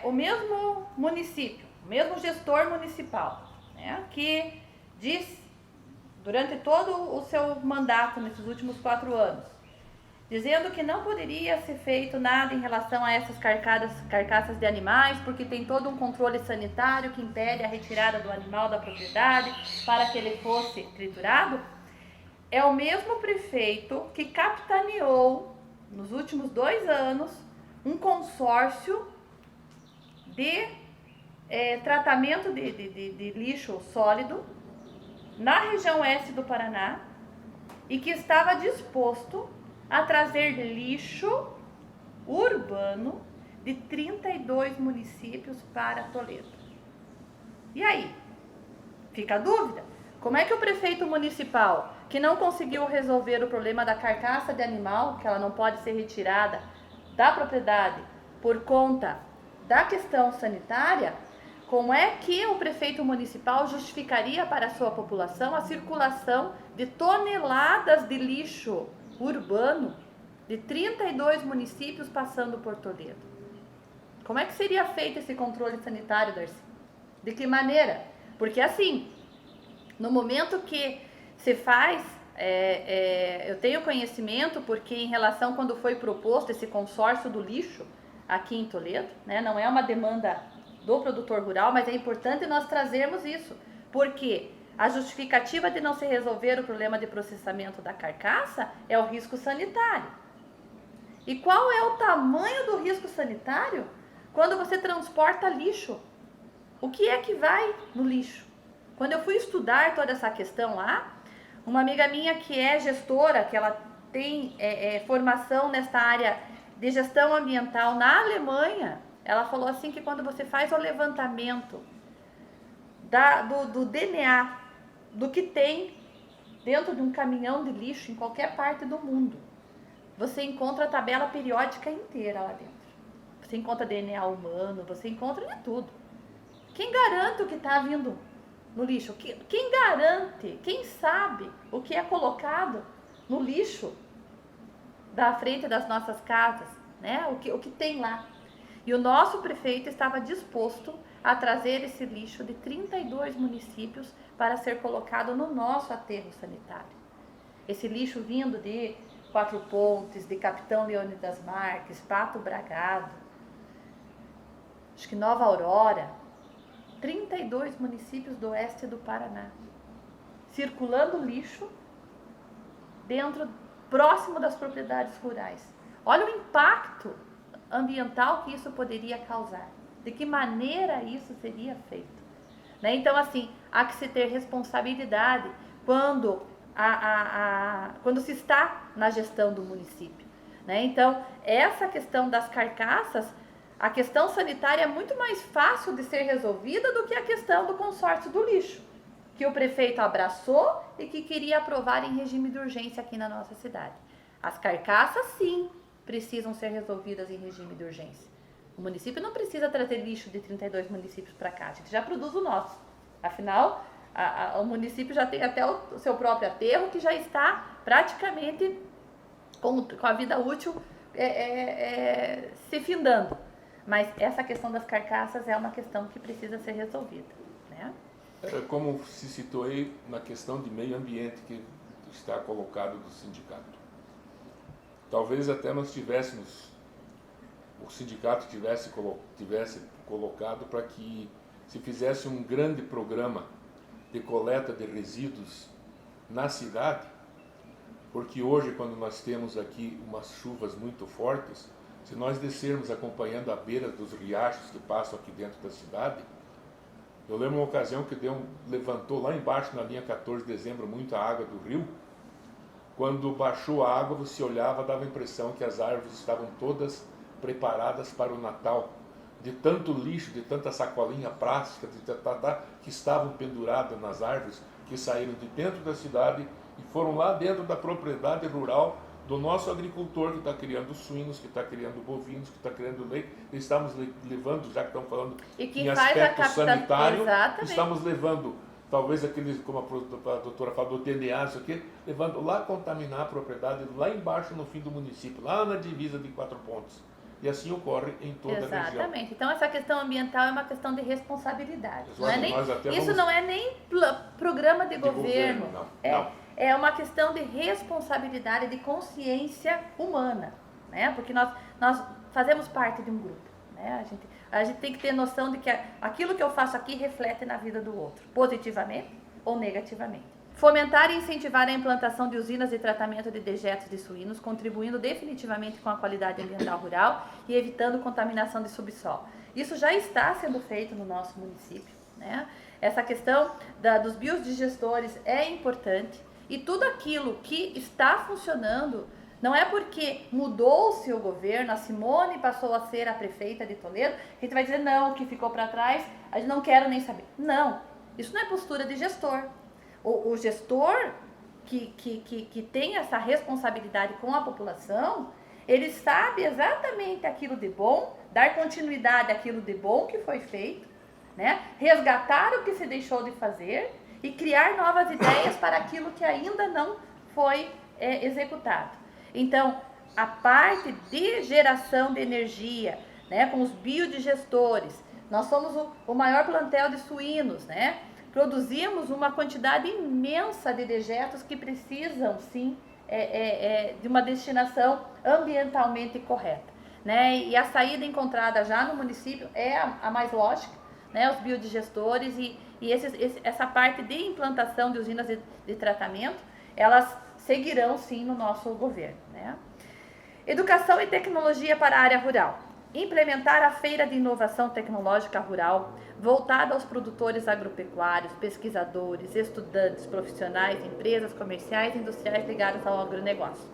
O mesmo município, o mesmo gestor municipal, né, que diz durante todo o seu mandato nesses últimos 4 anos, dizendo que não poderia ser feito nada em relação a essas carcaças de animais, porque tem todo um controle sanitário que impede a retirada do animal da propriedade para que ele fosse triturado. É o mesmo prefeito que capitaneou, nos últimos 2 anos, um consórcio de tratamento de lixo sólido na região oeste do Paraná e que estava disposto a trazer lixo urbano de 32 municípios para Toledo. E aí? Fica a dúvida? Como é que o prefeito municipal, que não conseguiu resolver o problema da carcaça de animal, que ela não pode ser retirada da propriedade por conta da questão sanitária, como é que o prefeito municipal justificaria para a sua população a circulação de toneladas de lixo urbano de 32 municípios passando por Toledo? Como é que seria feito esse controle sanitário, Darcy? De que maneira? Porque assim, no momento que se faz, eu tenho conhecimento, porque em relação quando foi proposto esse consórcio do lixo aqui em Toledo, né, não é uma demanda do produtor rural, mas é importante nós trazermos isso, porque a justificativa de não se resolver o problema de processamento da carcaça é o risco sanitário. E qual é o tamanho do risco sanitário quando você transporta lixo? O que é que vai no lixo? Quando eu fui estudar toda essa questão lá, uma amiga minha que é gestora, que ela tem formação nesta área de gestão ambiental na Alemanha, ela falou assim que quando você faz o levantamento do DNA, do que tem dentro de um caminhão de lixo em qualquer parte do mundo, você encontra a tabela periódica inteira lá dentro. Você encontra DNA humano, você encontra de tudo. Quem garante o que está vindo no lixo? Quem garante, quem sabe o que é colocado no lixo? da frente das nossas casas, né? O que tem lá. E o nosso prefeito estava disposto a trazer esse lixo de 32 municípios para ser colocado no nosso aterro sanitário. Esse lixo vindo de Quatro Pontes, de Capitão Leônidas Marques, Pato Bragado, acho que Nova Aurora, 32 municípios do oeste do Paraná, circulando lixo próximo das propriedades rurais. Olha o impacto ambiental que isso poderia causar. De que maneira isso seria feito. Né? Então, assim, há que se ter responsabilidade quando se está na gestão do município. Né? Então, essa questão das carcaças, a questão sanitária é muito mais fácil de ser resolvida do que a questão do consórcio do lixo, que o prefeito abraçou e que queria aprovar em regime de urgência aqui na nossa cidade. As carcaças, sim, precisam ser resolvidas em regime de urgência. O município não precisa trazer lixo de 32 municípios para cá, a gente já produz o nosso. Afinal, o município já tem até o seu próprio aterro, que já está praticamente com a vida útil se findando. Mas essa questão das carcaças é uma questão que precisa ser resolvida. Né? Como se citou aí na questão de meio ambiente que está colocado do sindicato. Talvez até nós tivéssemos, o sindicato tivesse colocado para que se fizesse um grande programa de coleta de resíduos na cidade, porque hoje, quando nós temos aqui umas chuvas muito fortes, se nós descermos acompanhando a beira dos riachos que passam aqui dentro da cidade, eu lembro uma ocasião que levantou lá embaixo na linha 14 de dezembro muita água do rio. Quando baixou a água, você olhava, dava a impressão que as árvores estavam todas preparadas para o Natal, de tanto lixo, de tanta sacolinha plástica, que estavam penduradas nas árvores, que saíram de dentro da cidade e foram lá dentro da propriedade rural do nosso agricultor que está criando suínos, que está criando bovinos, que está criando leite. Estamos levando, já que estamos falando em aspecto sanitário, estamos levando, talvez aqueles, como a doutora falou, do DNA, isso aqui, levando lá contaminar a propriedade, lá embaixo no fim do município, lá na divisa de Quatro Pontes. E assim ocorre em toda a região. Exatamente. Então, essa questão ambiental é uma questão de responsabilidade. Isso não é nem programa de governo. Não. É uma questão de responsabilidade, de consciência humana. Né? Porque nós fazemos parte de um grupo. Né? A gente tem que ter noção de que aquilo que eu faço aqui reflete na vida do outro, positivamente ou negativamente. Fomentar e incentivar a implantação de usinas de tratamento de dejetos de suínos, contribuindo definitivamente com a qualidade ambiental rural e evitando contaminação de subsolo. Isso já está sendo feito no nosso município. Né? Essa questão dos biodigestores é importante e tudo aquilo que está funcionando não é porque mudou-se o governo, a Simone passou a ser a prefeita de Toledo, que a gente vai dizer, não, o que ficou para trás, a gente não quer nem saber. Não, isso não é postura de gestor. O gestor que tem essa responsabilidade com a população, ele sabe exatamente aquilo de bom, dar continuidade àquilo de bom que foi feito, né? Resgatar o que se deixou de fazer e criar novas ideias para aquilo que ainda não foi executado. Então, a parte de geração de energia, né, com os biodigestores, nós somos o maior plantel de suínos, né? Produzimos uma quantidade imensa de dejetos que precisam, sim, de uma destinação ambientalmente correta. Né? E a saída encontrada já no município é a mais lógica, né? Os biodigestores e essa parte de implantação de usinas de tratamento, elas seguirão, sim, no nosso governo. Né? Educação e tecnologia para a área rural. Implementar a Feira de Inovação Tecnológica Rural, voltada aos produtores agropecuários, pesquisadores, estudantes, profissionais, empresas comerciais e industriais ligadas ao agronegócio.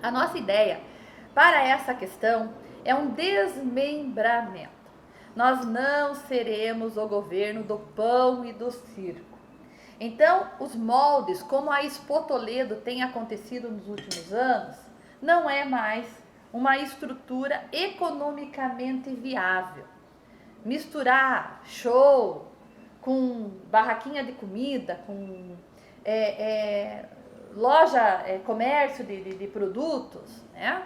A nossa ideia para essa questão é um desmembramento. Nós não seremos o governo do pão e do circo. Então, os moldes, como a Expo Toledo tem acontecido nos últimos anos, não é mais uma estrutura economicamente viável. Misturar show com barraquinha de comida, com loja, comércio de produtos, né?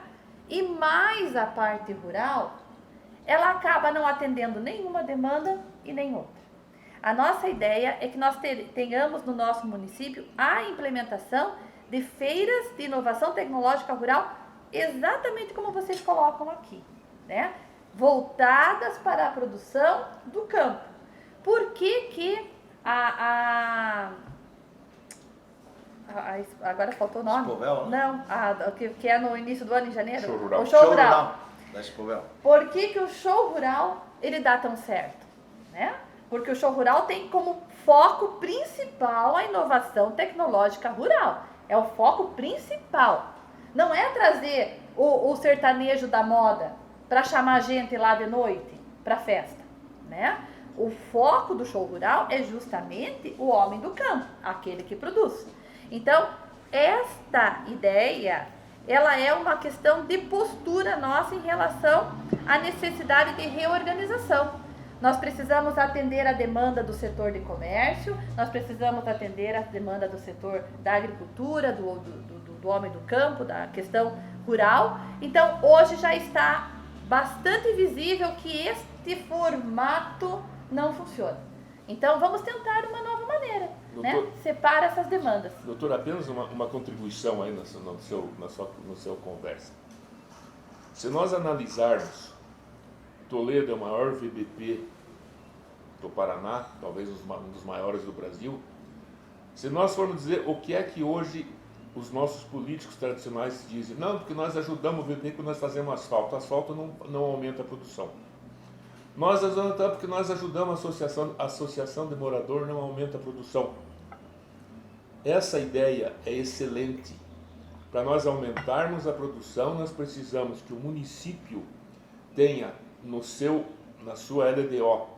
E mais a parte rural, ela acaba não atendendo nenhuma demanda e nem outra. A nossa ideia é que nós tenhamos no nosso município a implementação de feiras de inovação tecnológica rural, exatamente como vocês colocam aqui, né? Voltadas para a produção do campo. Por que agora faltou o nome? Expovel, né? Não, que é no início do ano, em janeiro? Show Rural. O show rural. Da Expovel. Por que o show rural ele dá tão certo? Né? Porque o show rural tem como foco principal a inovação tecnológica rural. É o foco principal. Não é trazer o sertanejo da moda para chamar gente lá de noite para festa, né? O foco do show rural é justamente o homem do campo, aquele que produz. Então, esta ideia, ela é uma questão de postura nossa em relação à necessidade de reorganização. Nós precisamos atender a demanda do setor de comércio, nós precisamos atender a demanda do setor da agricultura, do homem do campo, da questão rural. Então, hoje já está bastante visível que este formato não funciona. Então, vamos tentar uma nova maneira, né? Separa essas demandas. Doutor, apenas uma contribuição aí no seu conversa. Se nós analisarmos, Toledo é o maior VBP do Paraná, talvez um dos maiores do Brasil. Se nós formos dizer o que é que hoje os nossos políticos tradicionais dizem, não, porque nós ajudamos o VBP quando nós fazemos asfalto. Asfalto não aumenta a produção. Nós ajudamos porque nós ajudamos a associação de morador, não aumenta a produção. Essa ideia é excelente. Para nós aumentarmos a produção, nós precisamos que o município tenha na sua LDO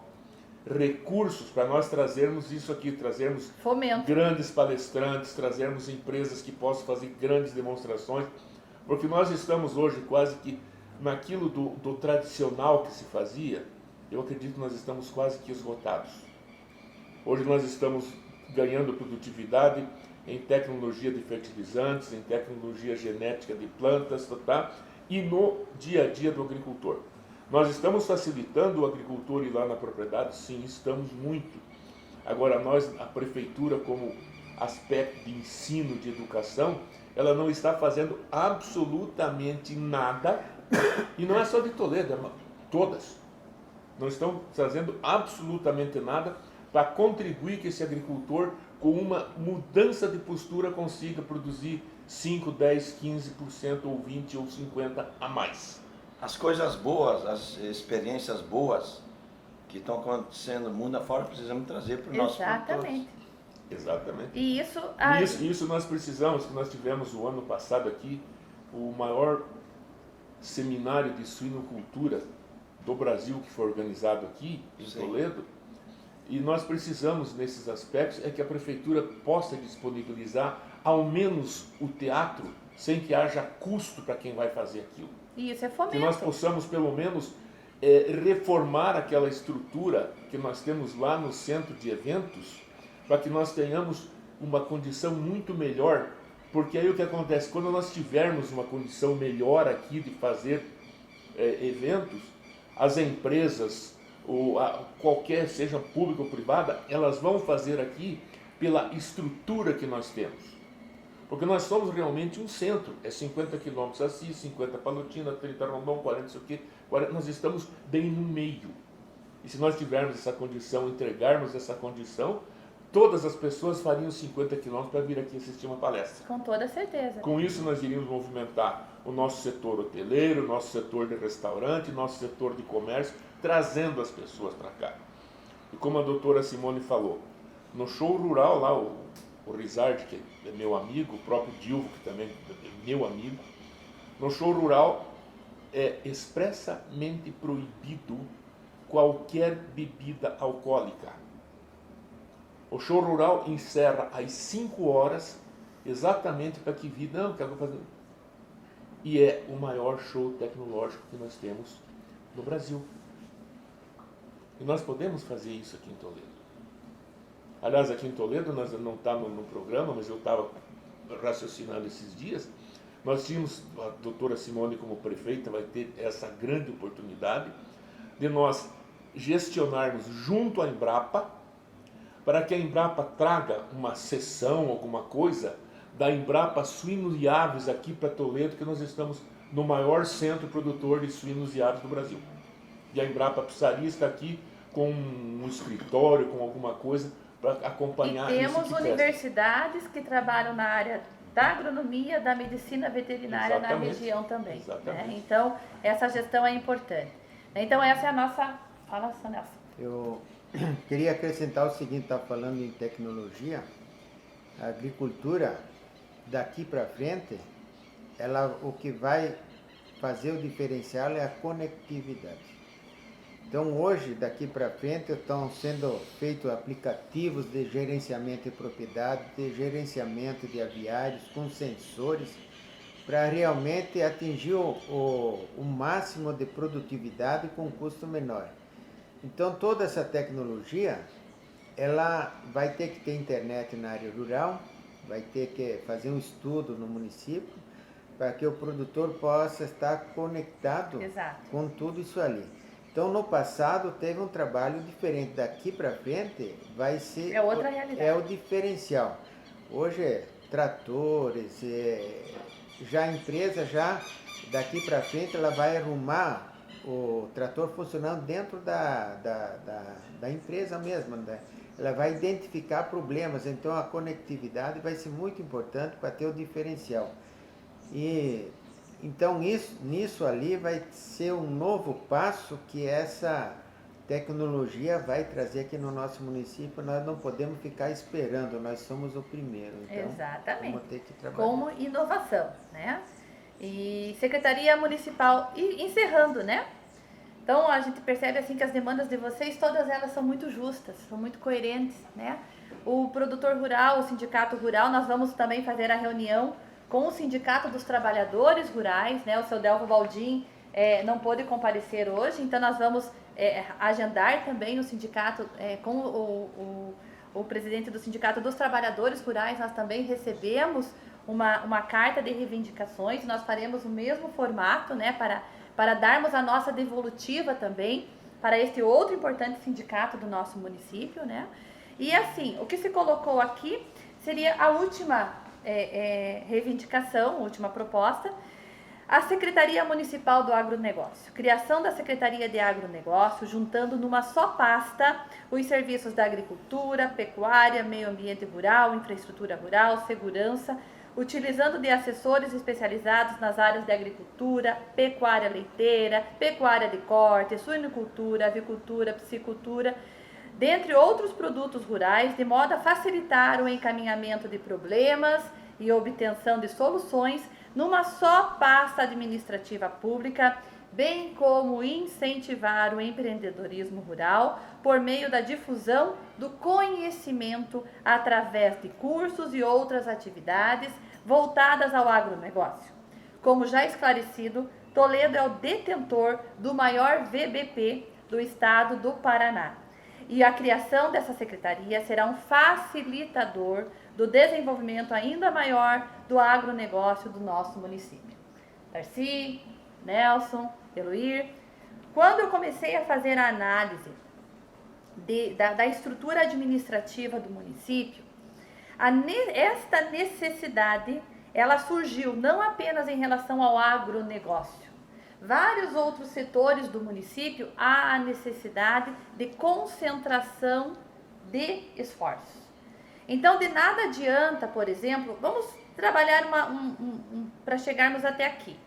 recursos para nós trazermos isso aqui, trazermos fomento, grandes palestrantes, trazermos empresas que possam fazer grandes demonstrações, porque nós estamos hoje quase que naquilo do tradicional que se fazia. Eu acredito que nós estamos quase que esgotados. Hoje nós estamos ganhando produtividade em tecnologia de fertilizantes, em tecnologia genética de plantas, tá? E no dia a dia do agricultor. Nós estamos facilitando o agricultor ir lá na propriedade? Sim, estamos muito. Agora, a prefeitura, como aspecto de ensino, de educação, ela não está fazendo absolutamente nada, e não é só de Toledo, é todas. Não estão trazendo absolutamente nada para contribuir que esse agricultor, com uma mudança de postura, consiga produzir 5, 10, 15% ou 20% ou 50% a mais. As coisas boas, as experiências boas que estão acontecendo no mundo afora, precisamos trazer para o nosso Exatamente. Exatamente. E isso nós precisamos, que nós tivemos o ano passado aqui, o maior seminário de suinocultura do Brasil que foi organizado aqui, em Toledo, e nós precisamos, nesses aspectos, é que a prefeitura possa disponibilizar ao menos o teatro, sem que haja custo para quem vai fazer aquilo. Isso é fomento. Que nós possamos, pelo menos, reformar aquela estrutura que nós temos lá no centro de eventos, para que nós tenhamos uma condição muito melhor, porque aí o que acontece, quando nós tivermos uma condição melhor aqui de fazer eventos, as empresas, qualquer, seja pública ou privada, elas vão fazer aqui pela estrutura que nós temos. Porque nós somos realmente um centro, é 50 quilômetros Assis, 50 Palotina, 30 Rondon, 40 não sei o quê, 40, nós estamos bem no meio. E se nós tivermos essa condição, entregarmos essa condição, todas as pessoas fariam 50 quilômetros para vir aqui assistir uma palestra. Com toda certeza. Com isso nós iríamos movimentar o nosso setor hoteleiro, o nosso setor de restaurante, nosso setor de comércio, trazendo as pessoas para cá. E como a doutora Simone falou, no show rural lá, o Rizard, que é meu amigo, o próprio Dilvo, que também é meu amigo, no show rural é expressamente proibido qualquer bebida alcoólica. O show rural encerra às 5 horas, exatamente para que vi, não, quero fazer. E é o maior show tecnológico que nós temos no Brasil. E nós podemos fazer isso aqui em Toledo. Aliás, aqui em Toledo, nós não estamos no programa, mas eu estava raciocinando esses dias, nós tínhamos, a doutora Simone como prefeita vai ter essa grande oportunidade de nós gestionarmos junto à Embrapa, para que a Embrapa traga uma sessão, alguma coisa, da Embrapa Suínos e Aves aqui para Toledo, que nós estamos no maior centro produtor de suínos e aves do Brasil. E a Embrapa precisaria estar aqui com um escritório, com alguma coisa, para acompanhar isso. E temos universidades que trabalham na área da agronomia, da medicina veterinária na região também. Né? Então, essa gestão é importante. Então, essa é a nossa... Fala, Nelson. Eu queria acrescentar o seguinte, está falando em tecnologia, a agricultura daqui para frente, o que vai fazer o diferencial é a conectividade. Então hoje, daqui para frente, estão sendo feitos aplicativos de gerenciamento de propriedade, de gerenciamento de aviários com sensores, para realmente atingir o máximo de produtividade com custo menor. Então toda essa tecnologia, ela vai ter que ter internet na área rural, vai ter que fazer um estudo no município, para que o produtor possa estar conectado com tudo isso ali. Então, no passado, teve um trabalho diferente. Daqui para frente, vai ser... É outra realidade. É o diferencial. Hoje, tratores, já a empresa, daqui para frente, ela vai arrumar o trator funcionando dentro da empresa mesma, né? Ela vai identificar problemas, então a conectividade vai ser muito importante para ter o diferencial. E então nisso ali vai ser um novo passo que essa tecnologia vai trazer aqui no nosso município. Nós não podemos ficar esperando, nós somos o primeiro. Então, exatamente. Vamos ter que trabalhar. Como inovação, né? E Secretaria Municipal, e encerrando, né? Então, a gente percebe assim que as demandas de vocês, todas elas são muito justas, são muito coerentes, né? O produtor rural, o sindicato rural, nós vamos também fazer a reunião com o Sindicato dos Trabalhadores Rurais, né? O seu Delvo Baldin não pôde comparecer hoje, então nós vamos agendar também no sindicato, com o presidente do Sindicato dos Trabalhadores Rurais, nós também recebemos uma carta de reivindicações, nós faremos o mesmo formato, né? Para darmos a nossa devolutiva também para este outro importante sindicato do nosso município, né? E assim, o que se colocou aqui seria a última reivindicação, a última proposta, a Secretaria Municipal do Agronegócio. Criação da Secretaria de Agronegócio, juntando numa só pasta os serviços da agricultura, pecuária, meio ambiente rural, infraestrutura rural, segurança, utilizando de assessores especializados nas áreas de agricultura, pecuária leiteira, pecuária de corte, suinocultura, avicultura, piscicultura, dentre outros produtos rurais, de modo a facilitar o encaminhamento de problemas e obtenção de soluções numa só pasta administrativa pública, bem como incentivar o empreendedorismo rural por meio da difusão do conhecimento através de cursos e outras atividades voltadas ao agronegócio. Como já esclarecido, Toledo é o detentor do maior VBP do estado do Paraná. E a criação dessa secretaria será um facilitador do desenvolvimento ainda maior do agronegócio do nosso município. Darcy, Nelson, Eloir, quando eu comecei a fazer a análise da estrutura administrativa do município, esta necessidade, ela surgiu não apenas em relação ao agronegócio. Vários outros setores do município há a necessidade de concentração de esforços. Então, de nada adianta, por exemplo, vamos trabalhar para chegarmos até aqui.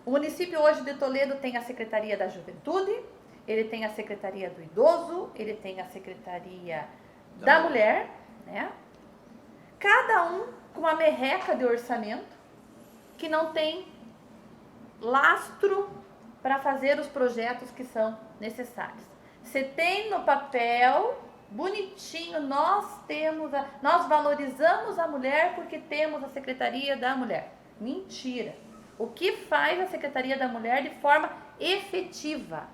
O município hoje de Toledo tem a Secretaria da Juventude, ele tem a Secretaria do Idoso, ele tem a Secretaria da Mulher, né? Cada um com uma merreca de orçamento que não tem lastro para fazer os projetos que são necessários. Você tem no papel, bonitinho, nós valorizamos a mulher porque temos a Secretaria da Mulher. Mentira! O que faz a Secretaria da Mulher de forma efetiva?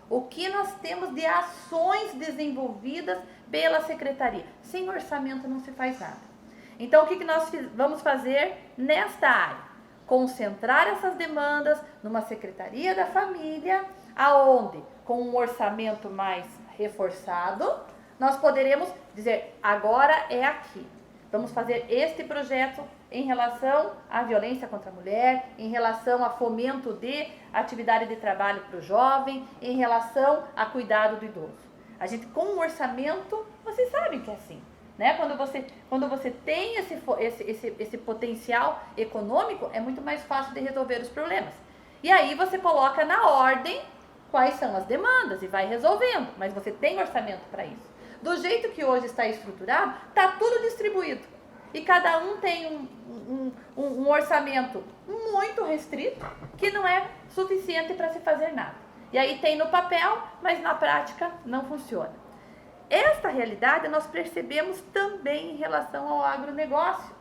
O que nós temos de ações desenvolvidas pela Secretaria? Sem orçamento não se faz nada. Então, o que nós vamos fazer nesta área? Concentrar essas demandas numa Secretaria da Família, aonde, com um orçamento mais reforçado, nós poderemos dizer, agora é aqui. Vamos fazer este projeto em relação à violência contra a mulher, em relação a fomento de atividade de trabalho para o jovem, em relação a cuidado do idoso. A gente, com um orçamento, vocês sabem que é assim. Né? Quando você tem esse potencial econômico, é muito mais fácil de resolver os problemas. E aí você coloca na ordem quais são as demandas e vai resolvendo, mas você tem orçamento para isso. Do jeito que hoje está estruturado, está tudo distribuído. E cada um tem um orçamento muito restrito, que não é suficiente para se fazer nada. E aí tem no papel, mas na prática não funciona. Esta realidade nós percebemos também em relação ao agronegócio.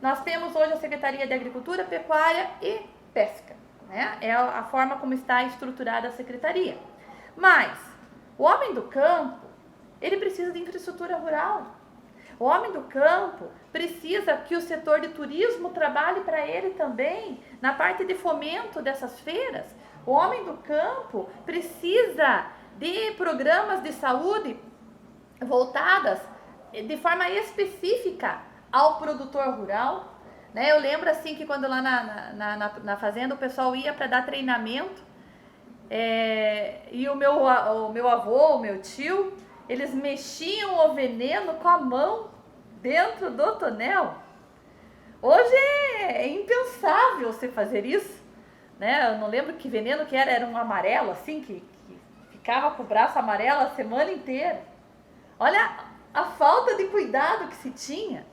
Nós temos hoje a Secretaria de Agricultura, Pecuária e Pesca, né? É a forma como está estruturada a secretaria. Mas o homem do campo, ele precisa de infraestrutura rural. O homem do campo precisa que o setor de turismo trabalhe para ele também, na parte de fomento dessas feiras. O homem do campo precisa de programas de saúde voltadas de forma específica ao produtor rural, né? Eu lembro assim que quando lá na fazenda o pessoal ia para dar treinamento, e o meu avô, o meu tio, eles mexiam o veneno com a mão dentro do tonel. Hoje é impensável você fazer isso, né? Eu não lembro que veneno que era um amarelo assim, que ficava com o braço amarelo a semana inteira. Olha a falta de cuidado que se tinha.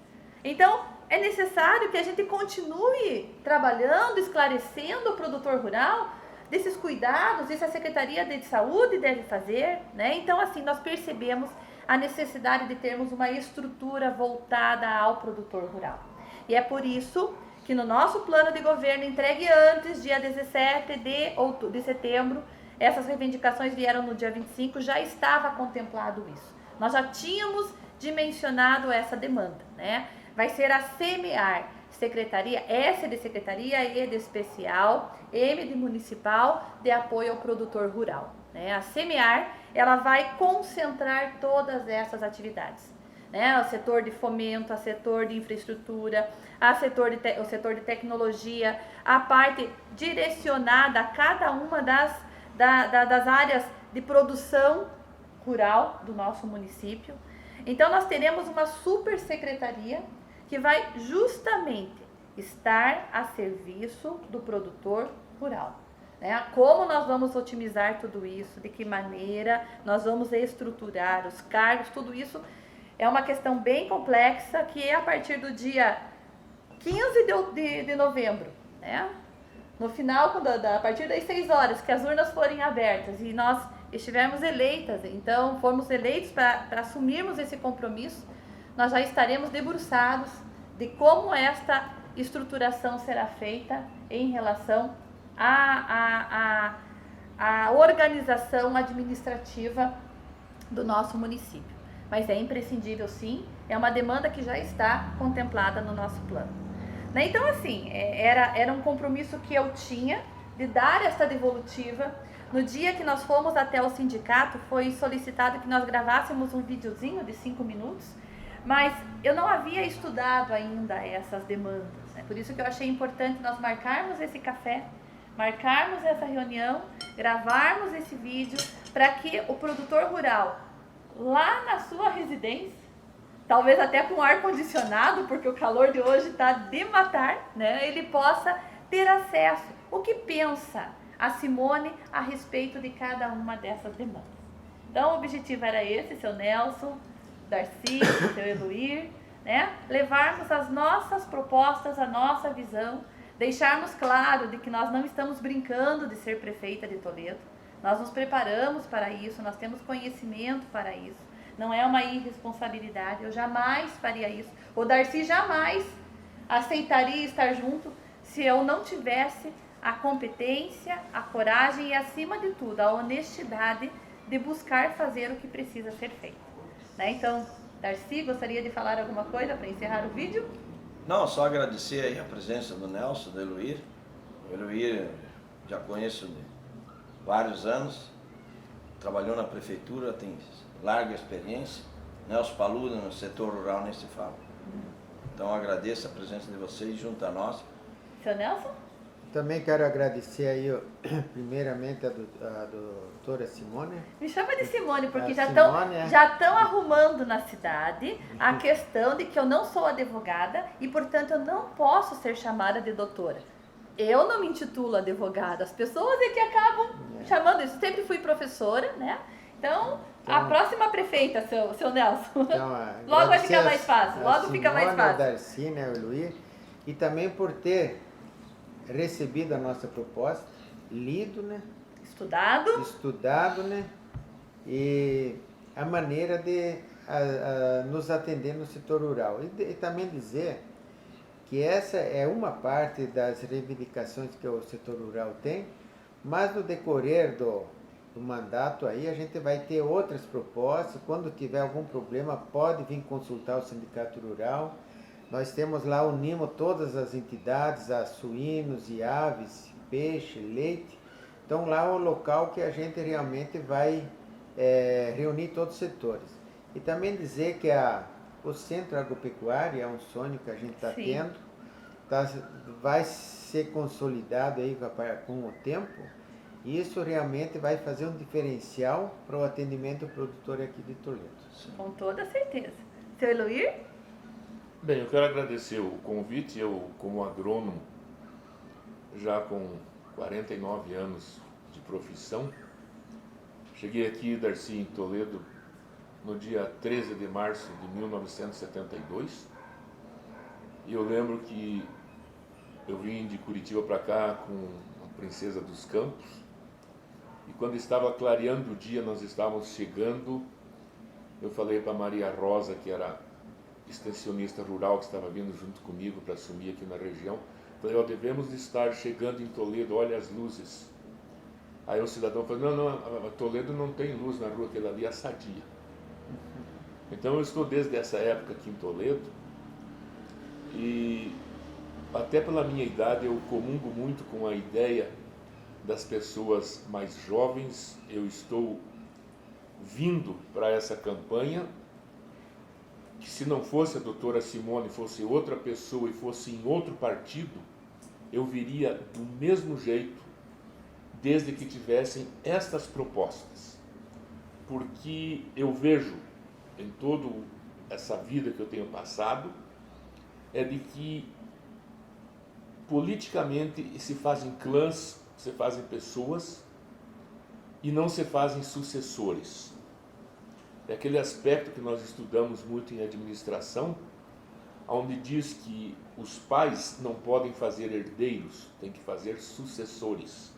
Então, é necessário que a gente continue trabalhando, esclarecendo o produtor rural desses cuidados, isso a Secretaria de Saúde deve fazer, né? Então, assim, nós percebemos a necessidade de termos uma estrutura voltada ao produtor rural. E é por isso que no nosso plano de governo, entregue antes, dia 17 de setembro, essas reivindicações vieram no dia 25, já estava contemplado isso. Nós já tínhamos dimensionado essa demanda, né? Vai ser a SEMEAR, Secretaria, S de Secretaria, E de Especial, M de Municipal, de Apoio ao Produtor Rural, né? A SEMEAR, ela vai concentrar todas essas atividades, né? O setor de fomento, o setor de infraestrutura, o setor de tecnologia, a parte direcionada a cada uma das áreas de produção rural do nosso município. Então nós teremos uma super secretaria que vai justamente estar a serviço do produtor rural, né? Como nós vamos otimizar tudo isso, de que maneira nós vamos estruturar os cargos, tudo isso é uma questão bem complexa, que é a partir do dia 15 de novembro, né? No final, a partir das 6 horas que as urnas forem abertas e nós estivermos eleitas, então formos eleitos para assumirmos esse compromisso, nós já estaremos debruçados de como esta estruturação será feita em relação à organização administrativa do nosso município. Mas é imprescindível sim, é uma demanda que já está contemplada no nosso plano. Então assim, era um compromisso que eu tinha de dar esta devolutiva. No dia que nós fomos até o sindicato, foi solicitado que nós gravássemos um videozinho de 5 minutos, mas eu não havia estudado ainda essas demandas, né? Por isso que eu achei importante nós marcarmos esse café, marcarmos essa reunião, gravarmos esse vídeo, para que o produtor rural, lá na sua residência, talvez até com ar-condicionado, porque o calor de hoje está de matar, né? Ele possa ter acesso. O que pensa a Simone a respeito de cada uma dessas demandas? Então, o objetivo era esse, seu Nelson, Darcy, seu Eluir, né? Levarmos as nossas propostas, a nossa visão, deixarmos claro de que nós não estamos brincando de ser prefeita de Toledo, nós nos preparamos para isso, nós temos conhecimento para isso, não é uma irresponsabilidade, eu jamais faria isso, o Darcy jamais aceitaria estar junto se eu não tivesse a competência, a coragem e, acima de tudo, a honestidade de buscar fazer o que precisa ser feito, né? Então, Darcy, gostaria de falar alguma coisa para encerrar o vídeo? Não, só agradecer aí a presença do Nelson, do Eloir. O Eloir já conheço de vários anos, trabalhou na prefeitura, tem larga experiência. Nelson Paluda no setor rural nem se fala. Então agradeço a presença de vocês junto a nós. Seu Nelson? Também quero agradecer aí, primeiramente, a doutora Simone. Me chama de Simone, porque Simone, já estão arrumando na cidade a questão de que eu não sou advogada e, portanto, eu não posso ser chamada de doutora. Eu não me intitulo advogada, as pessoas é que acabam chamando isso. Sempre fui professora, né? Então, a próxima prefeita, seu Nelson. Então, logo vai ficar mais fácil, logo fica mais fácil. A Darcy, né, o Eloir, e também por ter recebido a nossa proposta, lido, né? Estudado, né? E a maneira de nos atender no setor rural. E também dizer que essa é uma parte das reivindicações que o setor rural tem, mas no decorrer do mandato aí a gente vai ter outras propostas. Quando tiver algum problema pode vir consultar o Sindicato Rural. Nós temos lá, unimos todas as entidades, as suínos e aves, peixe, leite. Então lá é o local que a gente realmente vai reunir todos os setores. E também dizer que o Centro Agropecuário é um sonho que a gente está tendo, vai ser consolidado aí com o tempo. E isso realmente vai fazer um diferencial para o atendimento do produtor aqui de Toledo. Com toda certeza. Seu Eloir? Bem, eu quero agradecer o convite. Eu, como agrônomo, já com 49 anos de profissão, cheguei aqui, Darcy, em Toledo, no dia 13 de março de 1972. E eu lembro que eu vim de Curitiba para cá com a Princesa dos Campos. E quando estava clareando o dia, nós estávamos chegando, eu falei para Maria Rosa, que era extensionista rural, que estava vindo junto comigo para assumir aqui na região, falei, devemos estar chegando em Toledo, olha as luzes. Aí o cidadão falou, não, Toledo não tem luz na rua, aquela ali é a Sadia. Então eu estou desde essa época aqui em Toledo, e até pela minha idade eu comungo muito com a ideia das pessoas mais jovens. Eu estou vindo para essa campanha, que se não fosse a doutora Simone, fosse outra pessoa e fosse em outro partido, eu viria do mesmo jeito, desde que tivessem estas propostas. Porque eu vejo, em toda essa vida que eu tenho passado, é de que politicamente se fazem clãs, se fazem pessoas e não se fazem sucessores. É aquele aspecto que nós estudamos muito em administração, onde diz que os pais não podem fazer herdeiros, tem que fazer sucessores.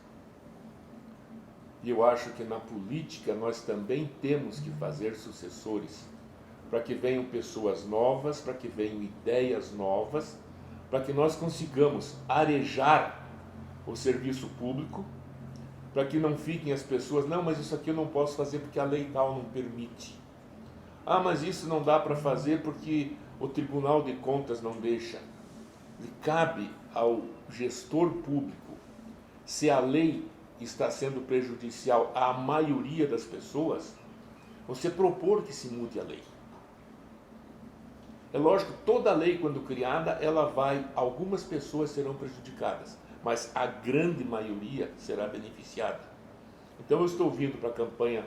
E eu acho que na política nós também temos que fazer sucessores, para que venham pessoas novas, para que venham ideias novas, para que nós consigamos arejar o serviço público, para que não fiquem as pessoas, não, mas isso aqui eu não posso fazer porque a lei tal não permite. Ah, mas isso não dá para fazer porque o Tribunal de Contas não deixa. E cabe ao gestor público, se a lei está sendo prejudicial à maioria das pessoas, você propor que se mude a lei. É lógico, toda lei, quando criada, algumas pessoas serão prejudicadas, mas a grande maioria será beneficiada. Então eu estou vindo para a campanha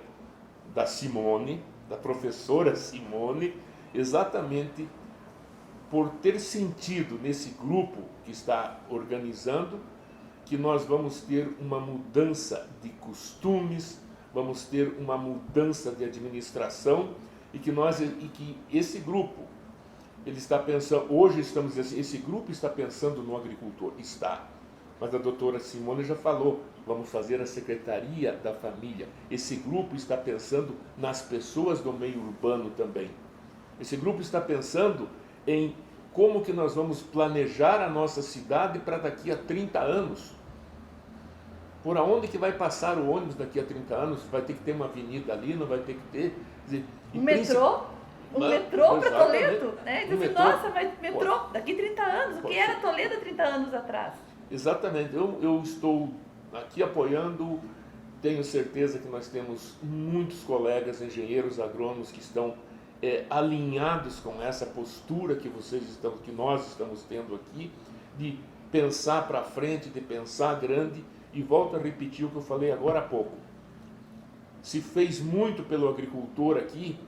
da Simone, da professora Simone, exatamente por ter sentido nesse grupo que está organizando, que nós vamos ter uma mudança de costumes, vamos ter uma mudança de administração, e que esse grupo, ele está pensando, hoje estamos dizendo assim, esse grupo está pensando no agricultor, está, mas a doutora Simone já falou, vamos fazer a Secretaria da Família. Esse grupo está pensando nas pessoas do meio urbano também. Esse grupo está pensando em como que nós vamos planejar a nossa cidade para daqui a 30 anos. Por onde que vai passar o ônibus daqui a 30 anos? Vai ter que ter uma avenida ali, não vai ter que ter... O metrô? um metrô para exatamente. Toledo, né? Diz assim, nossa, mas metrô, daqui 30 anos, o que era Toledo há 30 anos atrás? Exatamente, eu estou aqui apoiando, tenho certeza que nós temos muitos colegas engenheiros agrônomos que estão alinhados com essa postura que nós estamos tendo aqui, de pensar para frente, de pensar grande, e volto a repetir o que eu falei agora há pouco. Se fez muito pelo agricultor aqui,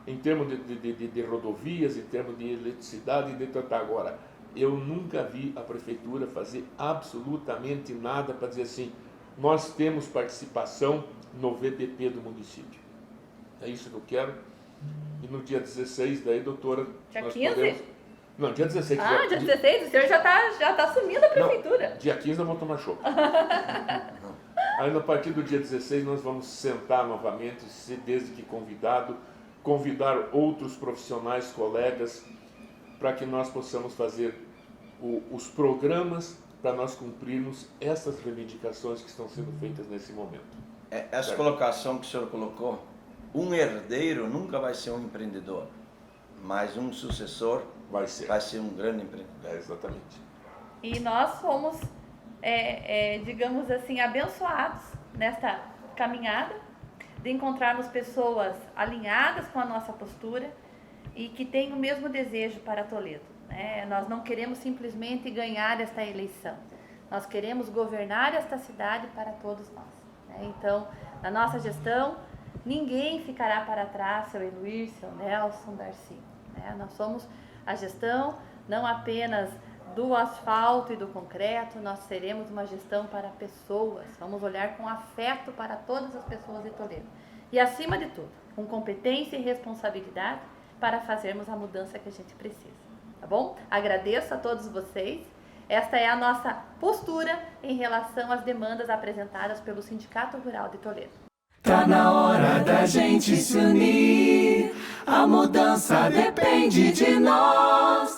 em termos de rodovias, em termos de eletricidade e de tanto agora. Eu nunca vi a prefeitura fazer absolutamente nada para dizer assim, nós temos participação no VDP do município. É isso que eu quero. E no dia 16, daí, doutora... Dia nós 15? podemos... Não, dia 16. Ah, dia 16? O senhor já tá assumindo a prefeitura. Não, dia 15 nós vamos tomar chopp. Aí, a partir do dia 16, nós vamos sentar novamente, desde que convidar outros profissionais, colegas, para que nós possamos fazer os programas para nós cumprirmos essas reivindicações que estão sendo feitas nesse momento. Essa colocação que o senhor colocou, um herdeiro nunca vai ser um empreendedor, mas um sucessor vai ser um grande empreendedor. Exatamente. E nós fomos, digamos assim, abençoados nesta caminhada, de encontrarmos pessoas alinhadas com a nossa postura e que têm o mesmo desejo para Toledo. Nós não queremos simplesmente ganhar esta eleição, nós queremos governar esta cidade para todos nós. Então, na nossa gestão, ninguém ficará para trás, seu Eluir, seu Nelson, Darcy. Nós somos a gestão não apenas do asfalto e do concreto, nós seremos uma gestão para pessoas, vamos olhar com afeto para todas as pessoas de Toledo. E acima de tudo, com competência e responsabilidade para fazermos a mudança que a gente precisa. Tá bom? Agradeço a todos vocês. Esta é a nossa postura em relação às demandas apresentadas pelo Sindicato Rural de Toledo. Tá na hora da gente se unir, a mudança depende de nós.